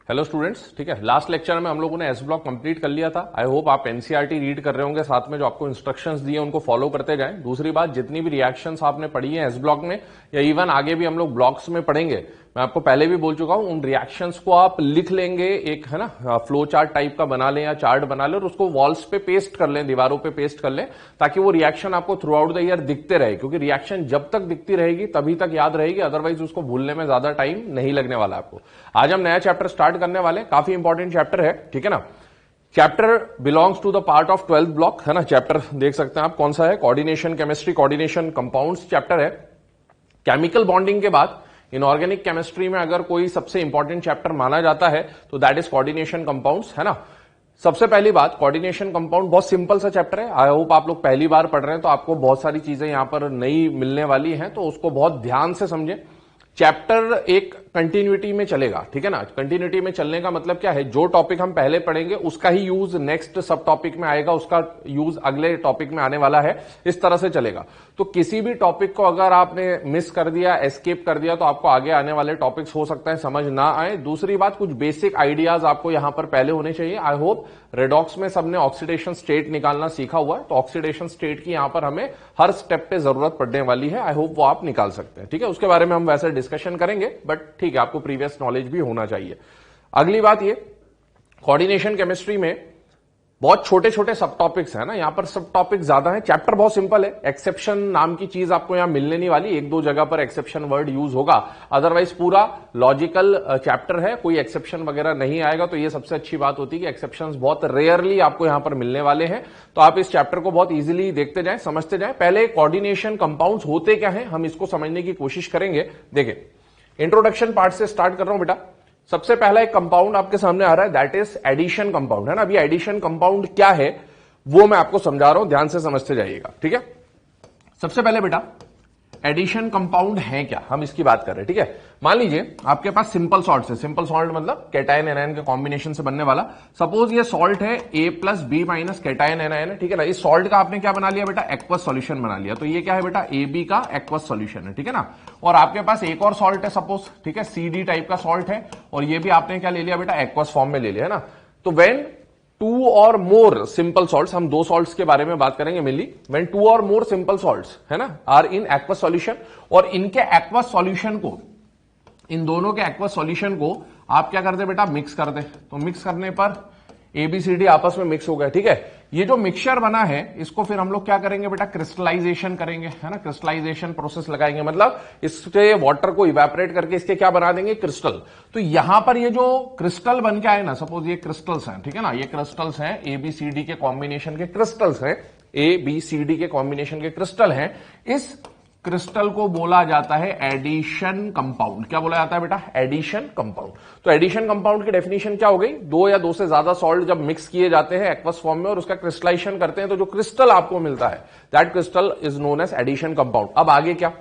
Hello students, ठीक है। Last lecture में हम लोगों ने एस ब्लॉक कंप्लीट कर लिया था। आई होप आप एनसीईआरटी रीड कर रहे होंगे, साथ में जो आपको इंस्ट्रक्शंस दिए उनको फॉलो करते जाएं। दूसरी बात, जितनी भी रिएक्शंस आपने पढ़ी है एस ब्लॉक में या इवन आगे भी हम लोग ब्लॉक्स में पढ़ेंगे, मैं आपको पहले भी बोल चुका हूं, उन रिएक्शंस को आप लिख लेंगे, एक है ना फ्लो चार्ट टाइप का बना लें या चार्ट बना लें और उसको वॉल्स पे पेस्ट कर लें, दीवारों पे पेस्ट कर लें, ताकि वो रिएक्शन आपको थ्रू आउट द ईयर दिखते रहे। क्योंकि रिएक्शन जब तक दिखती रहेगी तभी तक याद रहेगी, अदरवाइज उसको भूलने में ज्यादा टाइम नहीं लगने वाला आपको। आज हम नया चैप्टर स्टार्ट करने वाले, काफी इंपॉर्टेंट चैप्टर है, ठीक है ना। Chapter belongs to the part of 12th block, है ना। चैप्टर देख सकते हैं आप कौन सा है, coordination chemistry, coordination compounds chapter है। केमिकल बॉन्डिंग के बाद इनऑर्गेनिक केमिस्ट्री में अगर कोई सबसे इंपॉर्टेंट चैप्टर माना जाता है तो दैट इज कोऑर्डिनेशन कंपाउंड्स, है ना। सबसे पहली बात, कोऑर्डिनेशन कंपाउंड बहुत सिंपल सा चैप्टर है। आई होप आप लोग पहली बार पढ़ रहे हैं तो आपको बहुत सारी चीजें यहां पर नई मिलने वाली हैं, तो उसको बहुत ध्यान से समझें। चैप्टर एक कंटिन्यूटी में चलेगा, ठीक है ना। कंटिन्यूटी में चलने का मतलब क्या है, जो टॉपिक हम पहले पढ़ेंगे उसका ही यूज नेक्स्ट सब टॉपिक में आएगा, उसका यूज अगले टॉपिक में आने वाला है, इस तरह से चलेगा। तो किसी भी टॉपिक को अगर आपने मिस कर दिया, एस्केप कर दिया, तो आपको आगे आने वाले टॉपिक्स हो सकता है समझ ना आए। दूसरी बात, कुछ बेसिक आइडियाज आपको यहां पर पहले होने चाहिए। आई होप रेडॉक्स में सबने ऑक्सीडेशन स्टेट निकालना सीखा हुआ है, तो ऑक्सीडेशन स्टेट की यहां पर हमें हर स्टेप पे जरूरत पड़ने वाली है। आई होप वो आप निकाल सकते हैं, ठीक है। उसके बारे में हम वैसे डिस्कशन करेंगे, बट ठीक है, आपको प्रीवियस नॉलेज भी होना चाहिए। अगली बात, ये कोऑर्डिनेशन केमिस्ट्री में बहुत छोटे छोटे सब टॉपिक्स है ना, यहां पर सब टॉपिक ज्यादा है। चैप्टर बहुत सिंपल है, एक्सेप्शन नाम की चीज आपको यहां मिलने नहीं वाली, एक दो जगह पर एक्सेप्शन वर्ड यूज होगा, अदरवाइज पूरा लॉजिकल चैप्टर है, कोई एक्सेप्शन वगैरह नहीं आएगा। तो ये सबसे अच्छी बात होती है कि एक्सेप्शंस बहुत रेयरली आपको यहां पर मिलने वाले हैं। तो आप इस चैप्टर को बहुत इजीली देखते जाएं, समझते जाएं। पहले कोऑर्डिनेशन कंपाउंड्स होते क्या है, हम इसको समझने की कोशिश करेंगे। देखिए, इंट्रोडक्शन पार्ट से स्टार्ट कर रहा हूं बेटा। सबसे पहला एक कंपाउंड आपके सामने आ रहा है, दैट इज एडिशन कंपाउंड, है ना। अभी एडिशन कंपाउंड क्या है वो मैं आपको समझा रहा हूं, ध्यान से समझते जाइएगा, ठीक है। सबसे पहले बेटा, एडिशन कंपाउंड है क्या, हम इसकी बात कर रहे हैं, ठीक है। मान लीजिए आपके पास सिंपल सॉल्ट है, सिंपल सॉल्ट मतलब कैटायन एनायन के कॉम्बिनेशन से बनने वाला। सपोज ये सॉल्ट है A+B- कैटायन एनायन है, ठीक है ना। इस सॉल्ट का आपने क्या बना लिया बेटा, एक्वस सॉल्यूशन बना लिया। तो ये क्या है बेटा, AB का एक्वस सॉल्यूशन है, ठीक है ना। और आपके पास एक और सॉल्ट है सपोज, ठीक है, CD टाइप का सॉल्ट है, और ये भी आपने क्या ले लिया बेटा, एक्वस फॉर्म में ले लिया, है ना। तो व्हेन टू और मोर सिंपल सॉल्ट्स, हम दो सॉल्ट्स के बारे में बात करेंगे मेनली, व्हेन टू और मोर सिंपल सॉल्ट्स, है ना, आर इन एक्वस सॉल्यूशन, और इनके एक्वस सॉल्यूशन को, इन दोनों के एक्वस सॉल्यूशन को आप क्या करते बेटा, मिक्स कर दे। तो मिक्स करने पर ABCD आपस में मिक्स हो गया, ठीक है। ये जो मिक्सचर बना है इसको फिर हम लोग क्या करेंगे बेटा, क्रिस्टलाइजेशन करेंगे, है ना। क्रिस्टलाइजेशन प्रोसेस लगाएंगे, मतलब इससे वाटर को इवेपोरेट करके इसके क्या बना देंगे, क्रिस्टल। तो यहां पर ये जो क्रिस्टल बन के आए ना, सपोज ये क्रिस्टल्स हैं, ठीक है ना, ये क्रिस्टल्स हैं, ABCD के कॉम्बिनेशन के क्रिस्टल्स हैं, ABCD के कॉम्बिनेशन के क्रिस्टल हैं। इस क्रिस्टल को बोला जाता है एडिशन कंपाउंड। क्या बोला जाता है बेटा, एडिशन कंपाउंड। तो एडिशन कंपाउंड की डेफिनेशन क्या हो गई, दो या दो से ज्यादा सॉल्ट जब मिक्स किए जाते हैं एक्वस फॉर्म में और उसका क्रिस्टलाइजेशन करते हैं, तो जो क्रिस्टल आपको मिलता है that crystal is known as addition compound. अब आगे क्या,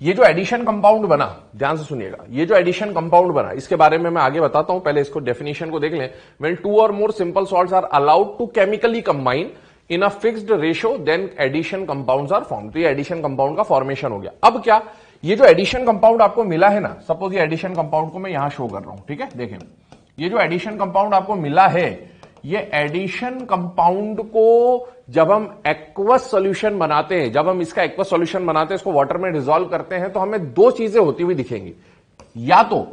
ये जो एडिशन कंपाउंड बना, ध्यान से सुनिएगा, ये जो एडिशन कंपाउंड बना इसके बारे में मैं आगे बताता हूं, पहले इसको डेफिनेशन को देख लें। व्हेन टू और more simple salts are allowed to chemically combine in a fixed ratio, then addition compounds are form. तो ये एडिशन कंपाउंड का फॉर्मेशन हो गया। अब क्या, ये जो एडिशन कंपाउंड आपको मिला है ना, सपोज ये एडिशन कंपाउंड को मैं यहां शो कर रहा हूं, ठीक है। देखें, ये जो एडिशन कंपाउंड आपको मिला है, ये एडिशन कंपाउंड को जब हम एक्वस सॉल्यूशन बनाते हैं, जब हम इसका एक्वस सॉल्यूशन बनाते हैं, इसको वाटर में डिसॉल्व करते हैं, तो हमें दो चीजें होती हुई दिखेंगी। या तो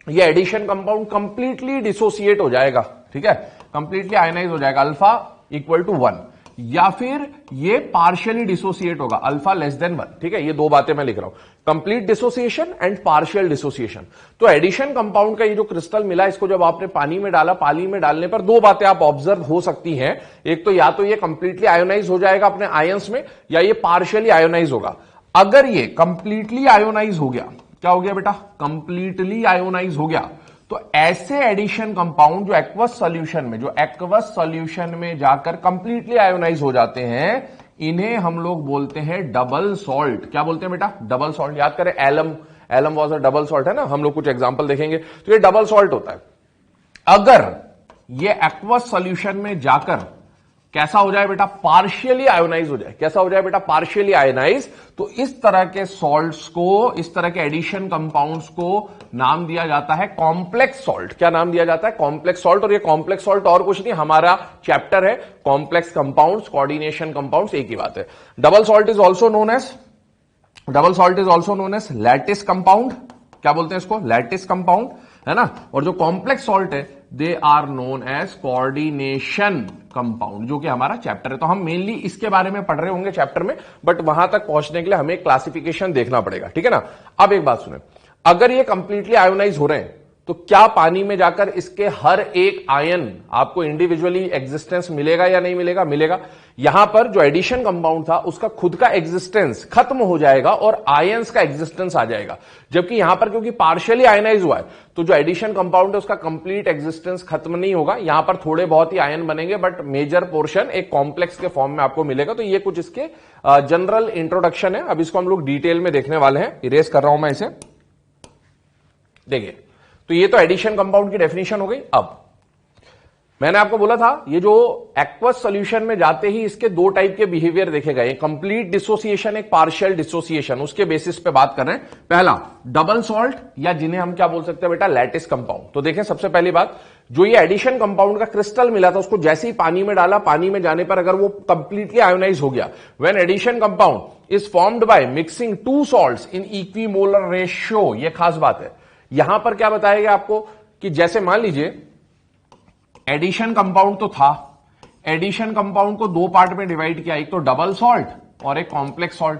ये एडिशन कंपाउंड कंप्लीटली डिसोसिएट हो जाएगा, ठीक है, कंप्लीटली आयनाइज हो जाएगा, अल्फा इक्वल टू 1, या फिर ये पार्शियली डिसोसिएट होगा, अल्फा लेस देन 1, ठीक है। ये दो बातें मैं लिख रहा हूं, complete dissociation and partial dissociation. तो एडिशन कंपाउंड का ये जो क्रिस्टल मिला, इसको जब आपने पानी में डाला, पानी में डालने पर दो बातें आप ऑब्जर्व हो सकती हैं। एक तो या तो ये कंप्लीटली आयोनाइज हो जाएगा अपने आयंस में, या ये पार्शियली आयोनाइज होगा। अगर ये कंप्लीटली आयोनाइज हो गया, क्या हो गया बेटा, कंप्लीटली आयोनाइज हो गया, तो ऐसे एडिशन कंपाउंड जो एक्वस सॉल्यूशन में जाकर कंप्लीटली आयोनाइज हो जाते हैं, इन्हें हम लोग बोलते हैं डबल सॉल्ट। क्या बोलते हैं बेटा, डबल सॉल्ट। याद करें, alum was a double salt, है ना। हम लोग कुछ एग्जांपल देखेंगे, तो ये डबल सॉल्ट होता है। अगर ये एक्वस सॉल्यूशन में जाकर कैसा हो जाए बेटा, पार्शियली आयोनाइज हो जाए। कैसा हो जाए बेटा, पार्शियली आयोनाइज। तो इस तरह के सॉल्ट्स को, इस तरह के एडिशन कंपाउंड्स को नाम दिया जाता है कॉम्प्लेक्स सॉल्ट। क्या नाम दिया जाता है, कॉम्प्लेक्स सॉल्ट। और ये कॉम्प्लेक्स सॉल्ट और कुछ नहीं, हमारा चैप्टर है कॉम्प्लेक्स कंपाउंड्स, कोऑर्डिनेशन कंपाउंड्स, एक ही बात है। Double salt is also known as lattice compound. क्या बोलते हैं इसको, लैटिस कंपाउंड, है ना। और जो कॉम्प्लेक्स सॉल्ट है they are known as coordination compound, जो कि हमारा चैप्टर है। तो हम मेनली इसके बारे में पढ़ रहे होंगे चैप्टर में, बट वहां तक पहुंचने के लिए हमें क्लासिफिकेशन देखना पड़ेगा, ठीक है ना। अब एक बात सुने, अगर ये कंप्लीटली आयोनाइज हो रहे हैं तो क्या पानी में जाकर इसके हर एक आयन आपको इंडिविजुअली एग्जिस्टेंस मिलेगा या नहीं मिलेगा, मिलेगा। यहां पर जो एडिशन कंपाउंड था उसका खुद का एग्जिस्टेंस खत्म हो जाएगा और आयंस का एग्जिस्टेंस आ जाएगा। जबकि यहां पर क्योंकि पार्शियली आयनाइज हुआ है तो जो एडिशन कंपाउंड है उसका कंप्लीट एग्जिस्टेंस खत्म नहीं होगा। यहां पर थोड़े बहुत ही आयन बनेंगे, बट मेजर पोर्शन एक कॉम्प्लेक्स के फॉर्म में आपको मिलेगा। तो ये कुछ इसके जनरल इंट्रोडक्शन है। अब इसको हम लोग डिटेल में देखने वाले हैं। इरेज कर रहा हूं मैं इसे, देखिए। तो ये तो एडिशन कंपाउंड की डेफिनेशन हो गई। अब मैंने आपको बोला था ये जो एक्वस सॉल्यूशन में जाते ही इसके दो टाइप के बिहेवियर देखे गए, कंप्लीट डिसोसिएशन, एक पार्शियल डिसोसिएशन। उसके बेसिस पे बात कर रहे हैं। पहला डबल सॉल्ट, या जिन्हें हम क्या बोल सकते हैं बेटा, लैटिस कंपाउंड। तो देखें, सबसे पहली बात, जो ये एडिशन कंपाउंड का क्रिस्टल मिला था उसको जैसे ही पानी में डाला, पानी में जाने पर अगर वो कंप्लीटली आयोनाइज हो गया, when addition compound is formed by mixing two salts in equimolar ratio. ये खास बात है। यहां पर क्या बताया गया आपको कि जैसे मान लीजिए एडिशन कंपाउंड तो था, एडिशन कंपाउंड को दो पार्ट में डिवाइड किया, एक तो डबल सॉल्ट और एक कॉम्प्लेक्स सॉल्ट।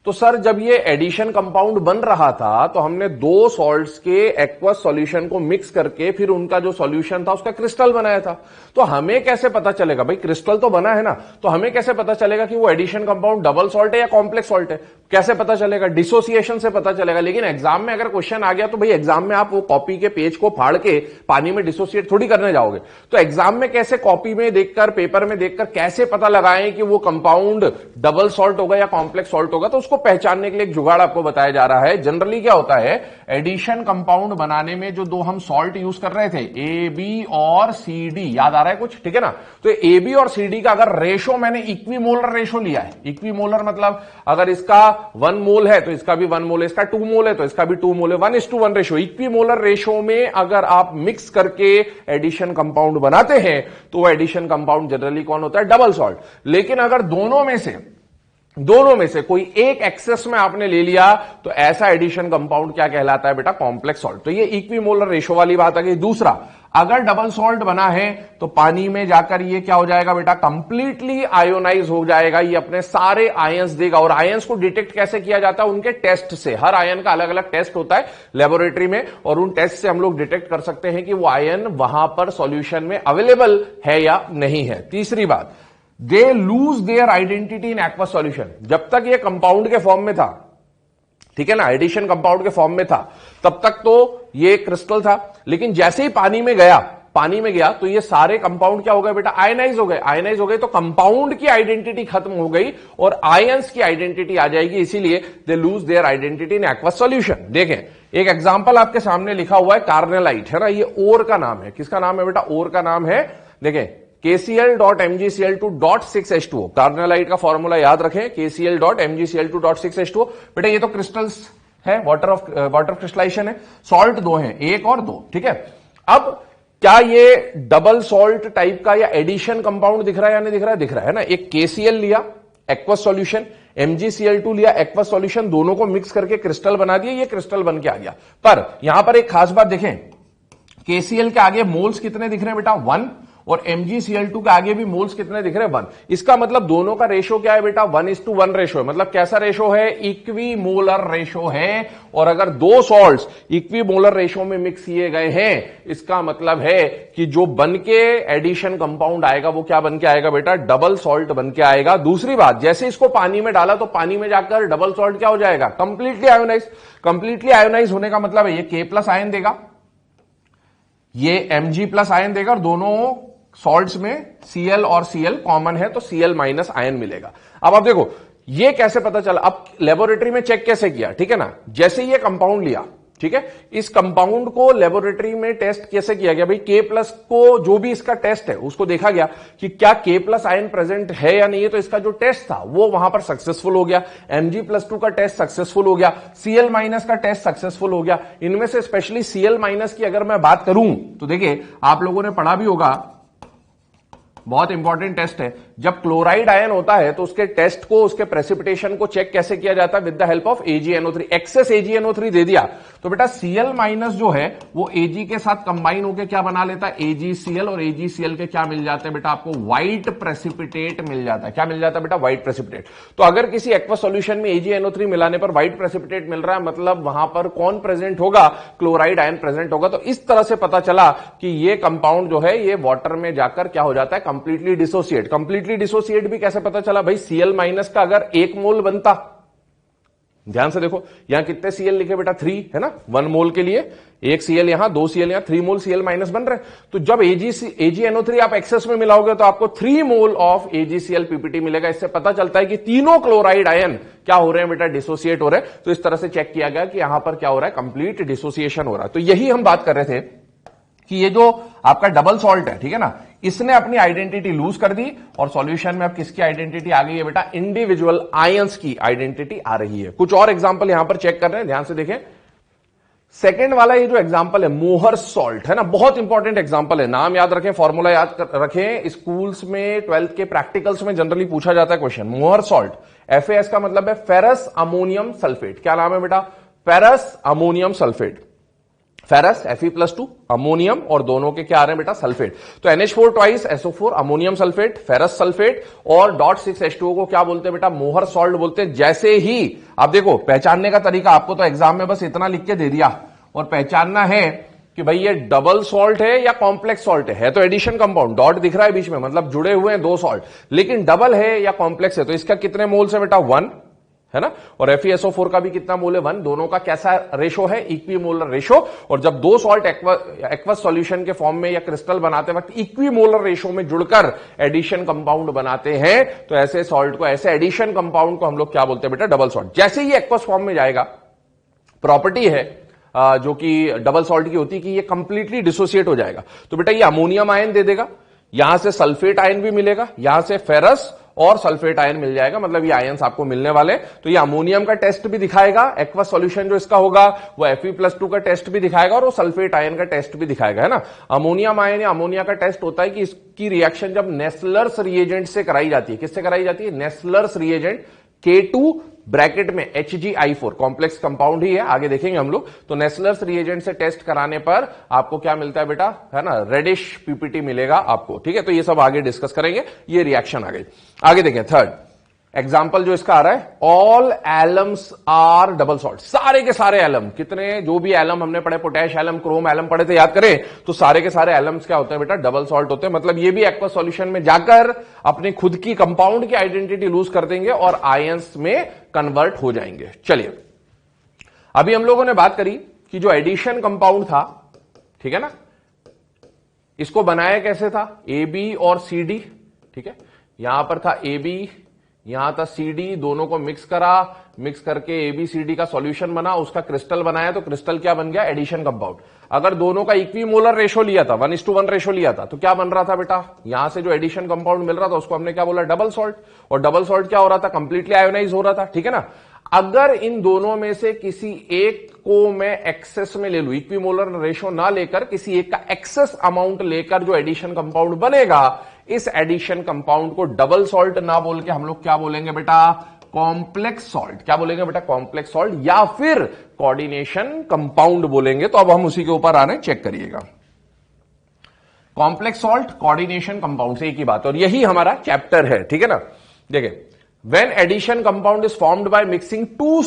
तो सर जब ये एडिशन कंपाउंड बन रहा था तो हमने दो सॉल्ट्स के एक्वस सॉल्यूशन को मिक्स करके फिर उनका जो सॉल्यूशन था उसका क्रिस्टल बनाया था। तो हमें कैसे पता चलेगा भाई, क्रिस्टल तो बना है ना, तो हमें कैसे पता चलेगा कि वो एडिशन कंपाउंड डबल सॉल्ट है या कॉम्प्लेक्स सॉल्ट है? कैसे पता चलेगा? डिसोसिएशन से पता चलेगा। लेकिन एग्जाम में अगर क्वेश्चन आ गया तो भाई एग्जाम में आप वो कॉपी के पेज को फाड़ के पानी में डिसोसिएट थोड़ी करने जाओगे। तो एग्जाम में कैसे कॉपी में देखकर, पेपर में देखकर कैसे पता लगाएं कि वो कंपाउंड डबल सॉल्ट होगा या कॉम्प्लेक्स सॉल्ट होगा? तो उसको पहचानने के लिए एक जुगाड़ आपको बताया जा रहा है। जनरली क्या होता है, एडिशन कंपाउंड बनाने में जो दो हम सॉल्ट यूज कर रहे थे, ए बी और सी डी, याद आ रहा है कुछ, ठीक है ना। तो ए बी और सी डी का अगर रेशो मैंने इक्विमोलर रेशो लिया है, इक्विमोलर मतलब अगर इसका 1 मोल है तो इसका भी 1 मोल है, इसका 2 मोल है तो इसका भी 2 मोल है, 1:1 रेशो। इक्विमोलर रेशो में अगर आप मिक्स करके एडिशन कंपाउंड बनाते हैं तो वो एडिशन कंपाउंड जनरली कौन होता है, डबल सॉल्ट। लेकिन अगर दोनों में से कोई एक एक्सेस में आपने ले लिया तो ऐसा एडिशन कंपाउंड क्या कहलाता है बेटा, कॉम्प्लेक्स सॉल्ट। तो ये इक्विमोलर रेशो वाली बात आ गई। दूसरा, अगर डबल सॉल्ट बना है तो पानी में जाकर ये क्या हो जाएगा बेटा, कंप्लीटली आयोनाइज हो जाएगा। ये अपने सारे आयंस देगा। और आयंस को डिटेक्ट कैसे किया जाता है, उनके टेस्ट से। हर आयन का अलग अलग टेस्ट होता है लेबोरेटरी में, और उन टेस्ट से हम लोग डिटेक्ट कर सकते हैं कि वो आयन वहां पर सॉल्यूशन में अवेलेबल है या नहीं है। तीसरी बात, they lose their identity in aqueous solution. जब तक ये कंपाउंड के फॉर्म में था, ठीक है ना, एडिशन कंपाउंड के फॉर्म में था, तब तक तो ये क्रिस्टल था। लेकिन जैसे ही पानी में गया तो ये सारे कंपाउंड क्या हो गए बेटा, आयनाइज हो गए। तो कंपाउंड की आइडेंटिटी खत्म हो गई और आयंस की आइडेंटिटी आ जाएगी। इसीलिए they lose their identity in aqueous solution. देखें, एक एग्जांपल आपके सामने लिखा हुआ है, कार्नेलाइट, है ना। ये ओर का नाम है। किसका नाम है बेटा, ओर का नाम है। देखें, KCl.MgCl2.6H2O, कार्नेलाइट का फॉर्मूला याद रखें, KCl.MgCl2.6H2O। बेटा ये तो क्रिस्टल्स है, वाटर क्रिस्टलाइजेशन है। सॉल्ट दो हैं, एक और दो, ठीक है। अब क्या ये डबल सॉल्ट टाइप का या एडिशन कंपाउंड दिख रहा है या नहीं दिख रहा है? दिख रहा है ना। एक KCl लिया, एक्वस सॉल्यूशन, MgCl2 लिया, एक्वस सॉल्यूशन, दोनों को मिक्स करके क्रिस्टल बना दिया। ये क्रिस्टल बन के आ गया। पर यहां पर एक खास बात देखें, KCl के आगे मोल्स कितने दिख रहे हैं बेटा, 1, और MgCl2 के आगे भी मोल्स कितने दिख रहे हैं, 1। इसका मतलब दोनों का रेशो क्या है बेटा, 1:1 रेशो है। मतलब कैसा रेशो है, इक्विमोलर रेशो है। और अगर दो सॉल्ट्स इक्विमोलर रेशो में मिक्स किए गए हैं, इसका मतलब है कि जो बन के एडिशन कंपाउंड आएगा वो क्या बन के आएगा बेटा, डबल सॉल्ट बन के आएगा। दूसरी बात, जैसे इसको पानी में डाला तो पानी में जाकर डबल सॉल्ट क्या हो जाएगा, कंप्लीटली आयोनाइज। कंप्लीटली आयोनाइज होने का मतलब है ये K+ आयन देगा, ये Mg+ आयन देगा, और दोनों सॉल्ट्स में Cl और Cl कॉमन है तो Cl- आयन मिलेगा। अब आप देखो ये कैसे पता चला, अब लेबोरेटरी में चेक कैसे किया, ठीक है ना। जैसे ये कंपाउंड लिया, ठीक है। इस कंपाउंड को लेबोरेटरी में टेस्ट कैसे किया गया? भाई K प्लस को जो भी इसका टेस्ट है उसको देखा गया कि क्या K प्लस आयन प्रेजेंट है या नहीं है, तो इसका जो टेस्ट था वो वहां पर सक्सेसफुल हो गया। Mg+2 का टेस्ट सक्सेसफुल हो गया, Cl- का टेस्ट सक्सेसफुल हो गया। इनमें से स्पेशली Cl- की अगर मैं बात करूं तो देखिए आप लोगों ने पढ़ा भी होगा, बहुत इंपॉर्टेंट टेस्ट है। जब क्लोराइड आयन होता है तो उसके टेस्ट को, उसके प्रेसिपिटेशन को चेक कैसे किया जाता है? With the help of AgNO3। Excess AgNO3 दे दिया तो बेटा Cl- जो है वो Ag के साथ कंबाइन होकर क्या बना लेता है? AgCl, और AgCl के क्या मिल जाते हैं बेटा? आपको व्हाइट प्रेसिपिटेट मिल जाता है। क्या मिल जाता है बेटा? White precipitate. तो अगर किसी एक्वस सॉल्यूशन में AgNO3 मिलाने पर व्हाइट प्रेसिपिटेट मिल रहा है, मतलब वहां पर कौन प्रेजेंट होगा? क्लोराइड आयन प्रेजेंट होगा। तो इस तरह से पता चला कि ये कंपाउंड जो है ये वाटर में जाकर क्या हो जाता है? Completely dissociate. कंप्लीटली डिसोसिएट भी कैसे पता चला? भाई Cl- का अगर 1 मोल बनता, ध्यान से देखो यहां कितने Cl लिखे बेटा? 3 है ना, 1 मोल के लिए 1 Cl यहां, 2 Cl यहां, 3 मोल Cl- बन रहे। तो जब AgNO3 आप एक्सेस में मिलाओगे तो आपको 3 मोल ऑफ AgCl PPT मिलेगा। इससे पता चलता है कि तीनों क्लोराइड आयन क्या हो रहे हैं बेटा? डिसोसिएट हो रहे हैं। तो इस तरह से चेक किया गया कि यहां पर क्या हो रहा है? कंप्लीट डिसोसिएशन हो रहा है। तो यही हम बात कर रहे थे कि ये जो आपका डबल सॉल्ट है, ठीक है ना, इसने अपनी आइडेंटिटी लूज कर दी और सॉल्यूशन में अब किसकी आइडेंटिटी आ गई है बेटा? इंडिविजुअल आयंस की आइडेंटिटी आ रही है। कुछ और एग्जांपल यहां पर चेक कर रहे हैं, ध्यान से देखें। सेकेंड वाला ये जो एग्जांपल है मोहर सॉल्ट, है ना, बहुत इंपॉर्टेंट एग्जांपल है। नाम याद रखें, फॉर्मूला याद रखें। स्कूल्स में 12th के प्रैक्टिकल्स में जनरली पूछा जाता है क्वेश्चन। मोहर सॉल्ट, FAS का मतलब है फेरस अमोनियम सल्फेट। क्या नाम है बेटा? Ferrous ammonium sulphate. Ferrous Fe+2, ammonium, और दोनों के क्या आ रहे हैं बेटा? सल्फेट। तो NH4 twice SO4 ammonium sulphate, ferrous sulphate, और .6H2O को क्या बोलते हैं बेटा? मोहर सॉल्ट बोलते हैं। जैसे ही आप देखो पहचानने का तरीका, आपको तो एग्जाम में बस इतना लिख के दे दिया और पहचानना है कि भाई ये डबल सॉल्ट है या कॉम्प्लेक्स सॉल्ट है। तो एडिशन कंपाउंड, डॉट दिख रहा है बीच में, मतलब जुड़े हुए हैं 2 सॉल्ट, लेकिन डबल है या कॉम्प्लेक्स है। तो इसका कितने मोल्स है बेटा? 1, है ना, और FeSO4 का भी कितना मोल है? 1। दोनों का कैसा रेशो है? Equimolar ratio. और जब 2 सॉल्ट एक्वस सॉल्यूशन के फॉर्म में या क्रिस्टल बनाते वक्त इक्विमोलर रेशो में जुड़कर एडिशन कंपाउंड बनाते हैं, तो ऐसे सॉल्ट को, ऐसे एडिशन कंपाउंड को हम लोग क्या बोलते हैं बेटा? Double salt. जैसे ही एक्वस फॉर्म में जाएगा, प्रॉपर्टी है जो कि डबल सॉल्ट की होती है कि ये कंप्लीटली डिसोसिएट हो जाएगा। तो बेटा ये अमोनियम आयन दे देगा, यहां से सल्फेट आयन भी मिलेगा, यहां से फेरस और सल्फेट आयन मिल जाएगा, मतलब ये आयंस आपको मिलने वाले। तो ये अमोनियम का टेस्ट भी दिखाएगा, एक्वस सॉल्यूशन जो इसका होगा वो Fe+2 का टेस्ट भी दिखाएगा, और वो सल्फेट आयन का टेस्ट भी दिखाएगा, है ना। अमोनियम आयन या अमोनिया का टेस्ट होता है कि इसकी रिएक्शन जब नेस्लर्स रिएजेंट से कराई जाती है। किससे कराई जाती है? नेस्लर्स रिएजेंट, K2 ब्रैकेट में HgI4 कॉम्प्लेक्स कंपाउंड ही है, आगे देखेंगे हम लोग। तो नेस्लर्स रिएजेंट से टेस्ट कराने पर आपको क्या मिलता है बेटा? है ना, रेडिश PPT मिलेगा आपको, ठीक है। तो ये सब आगे डिस्कस करेंगे, ये रिएक्शन आ गई। आगे देखें थर्ड एग्जाम्पल जो इसका आ रहा है, all alums are double salt. सारे के सारे एलम, कितने जो भी एलम हमने पढ़े, पोटैश एलम, क्रोम एलम पढ़े थे, याद करें, तो सारे के सारे एलम्स क्या होते हैं बेटा? डबल सॉल्ट होते हैं। मतलब ये भी एक्वस सॉल्यूशन में जाकर अपनी खुद की कंपाउंड की आइडेंटिटी लूज कर देंगे और आयंस में कन्वर्ट हो जाएंगे। चलिए, अभी हम लोगों ने बात करी कि जो एडिशन कंपाउंड था, ठीक है ना, इसको बनाया कैसे था? AB और CD, ठीक है। यहां पर था AB, यहां था CD, दोनों को मिक्स करा, मिक्स करके ABCD का सॉल्यूशन बना, उसका क्रिस्टल बनाया, तो क्रिस्टल क्या बन गया? Addition compound. अगर दोनों का इक्विमोलर रेशो लिया था, 1:1 रेशो लिया था, तो क्या बन रहा था बेटा? यहां से जो एडिशन कंपाउंड मिल रहा था उसको हमने क्या बोला? Double salt. और डबल सॉल्ट क्या हो रहा था? कंप्लीटली आयोनाइज हो रहा था, ठीक है ना। अगर इन दोनों में से किसी एक को मैं एक्सेस में ले लूं, इक्विमोलर रेशो ना लेकर किसी एक का एक्सेस अमाउंट लेकर जो एडिशन कंपाउंड बनेगा, इस एडिशन कंपाउंड को डबल सॉल्ट ना बोल के हम लोग क्या बोलेंगे बेटा? Complex salt. क्या बोलेंगे बेटा? कॉम्प्लेक्स सॉल्ट, या फिर कोऑर्डिनेशन कंपाउंड बोलेंगे। तो अब हम उसी के ऊपर आ रहे हैं, चेक करिएगा। कॉम्प्लेक्स सॉल्ट, कोऑर्डिनेशन कंपाउंड से एक ही बात, और यही हमारा चैप्टर है, ठीक है ना। देखिए, when addition compound is formed by mixing two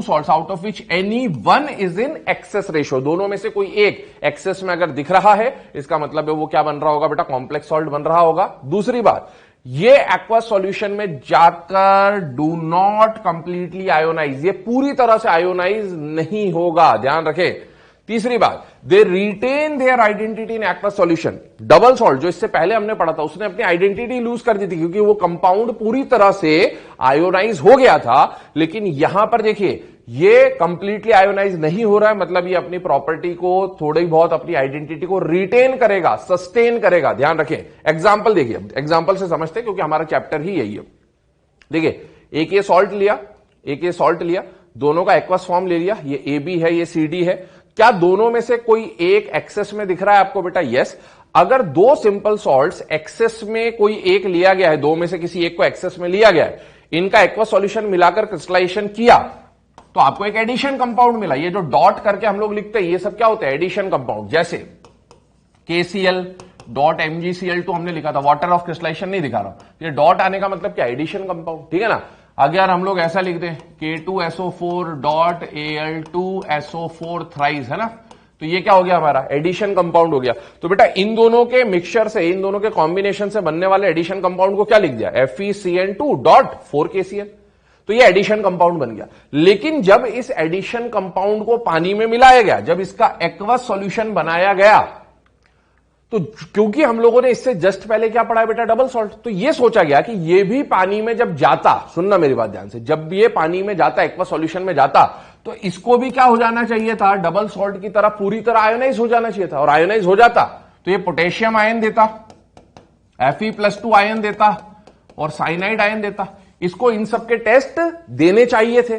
salts out of which any one is in excess ratio, दोनों में से कोई एक एक्सेस में अगर दिख रहा है, इसका मतलब है वो क्या बन रहा होगा बेटा? कॉम्प्लेक्स सॉल्ट बन रहा होगा। दूसरी बात, ये एक्वा सॉल्यूशन में जाकर डू नॉट कंप्लीटली आयोनाइज, ये पूरी तरह से आयोनाइज नहीं होगा, ध्यान रखें। तीसरी बात, they retain their identity in aqueous solution. Double salt जो इससे पहले हमने पढ़ा था उसने अपनी आइडेंटिटी लूज कर दी थी क्योंकि वो कंपाउंड पूरी तरह से आयोनाइज हो गया था, लेकिन यहां पर देखिए ये कंप्लीटली आयोनाइज नहीं हो रहा है, मतलब ये अपनी प्रॉपर्टी को थोड़ी बहुत अपनी आइडेंटिटी को रिटेन करेगा, सस्टेन करेगा। ध्यान रखें, एग्जाम्पल देखिए, एग्जाम्पल से समझते हैं क्योंकि हमारा चैप्टर ही यही है। देखिए एक ये सॉल्ट लिया, एक ये सॉल्ट लिया, दोनों का एक्वस फॉर्म ले लिया, ये AB है ये CD है। क्या दोनों में से कोई एक एक्सेस में दिख रहा है आपको बेटा? यस। अगर दो सिंपल सॉल्ट्स एक्सेस में कोई एक लिया गया है, दो में से किसी एक को एक्सेस में लिया गया है, इनका एक्वस सॉल्यूशन मिलाकर क्रिस्टलाइजेशन किया तो आपको एक एडिशन कंपाउंड मिला। ये जो डॉट करके हम लोग लिखते हैं ये सब क्या होता है? Addition compound. जैसे KCl डॉट MgCl2 हमने लिखा था, वाटर ऑफ क्रिस्टलाइजेशन नहीं दिखा रहा, ये डॉट आने का मतलब क्या? एडिशन कंपाउंड, ठीक है ना। अगर हम लोग ऐसा लिख दें K2SO4 डॉट Al2SO4 थ्राइस, है ना, तो ये क्या हो गया? हमारा एडिशन कंपाउंड हो गया। तो बेटा इन दोनों के मिक्सचर से, इन दोनों के कॉम्बिनेशन से बनने वाले एडिशन कंपाउंड को क्या लिख दिया? FeCN2 dot 4KCl। तो ये एडिशन कंपाउंड बन गया। लेकिन जब इस एडिशन कंपाउंड को पानी में मिलाया गया, जब इसका एक्वस सॉल्यूशन बनाया गया, तो क्योंकि हम लोगों ने इससे जस्ट पहले क्या पढ़ा है बेटा? डबल सॉल्ट, तो ये सोचा गया कि ये भी पानी में जब जाता, सुनना मेरी बात ध्यान से, जब ये पानी में जाता, एक्वस सॉल्यूशन में जाता, तो इसको भी क्या हो जाना चाहिए था? डबल सॉल्ट की तरह पूरी तरह आयोनाइज हो जाना चाहिए था। और आयोनाइज हो जाता तो ये पोटेशियम आयन देता, Fe+2 आयन देता और साइनाइड आयन देता। इसको इन सब के टेस्ट देने चाहिए थे।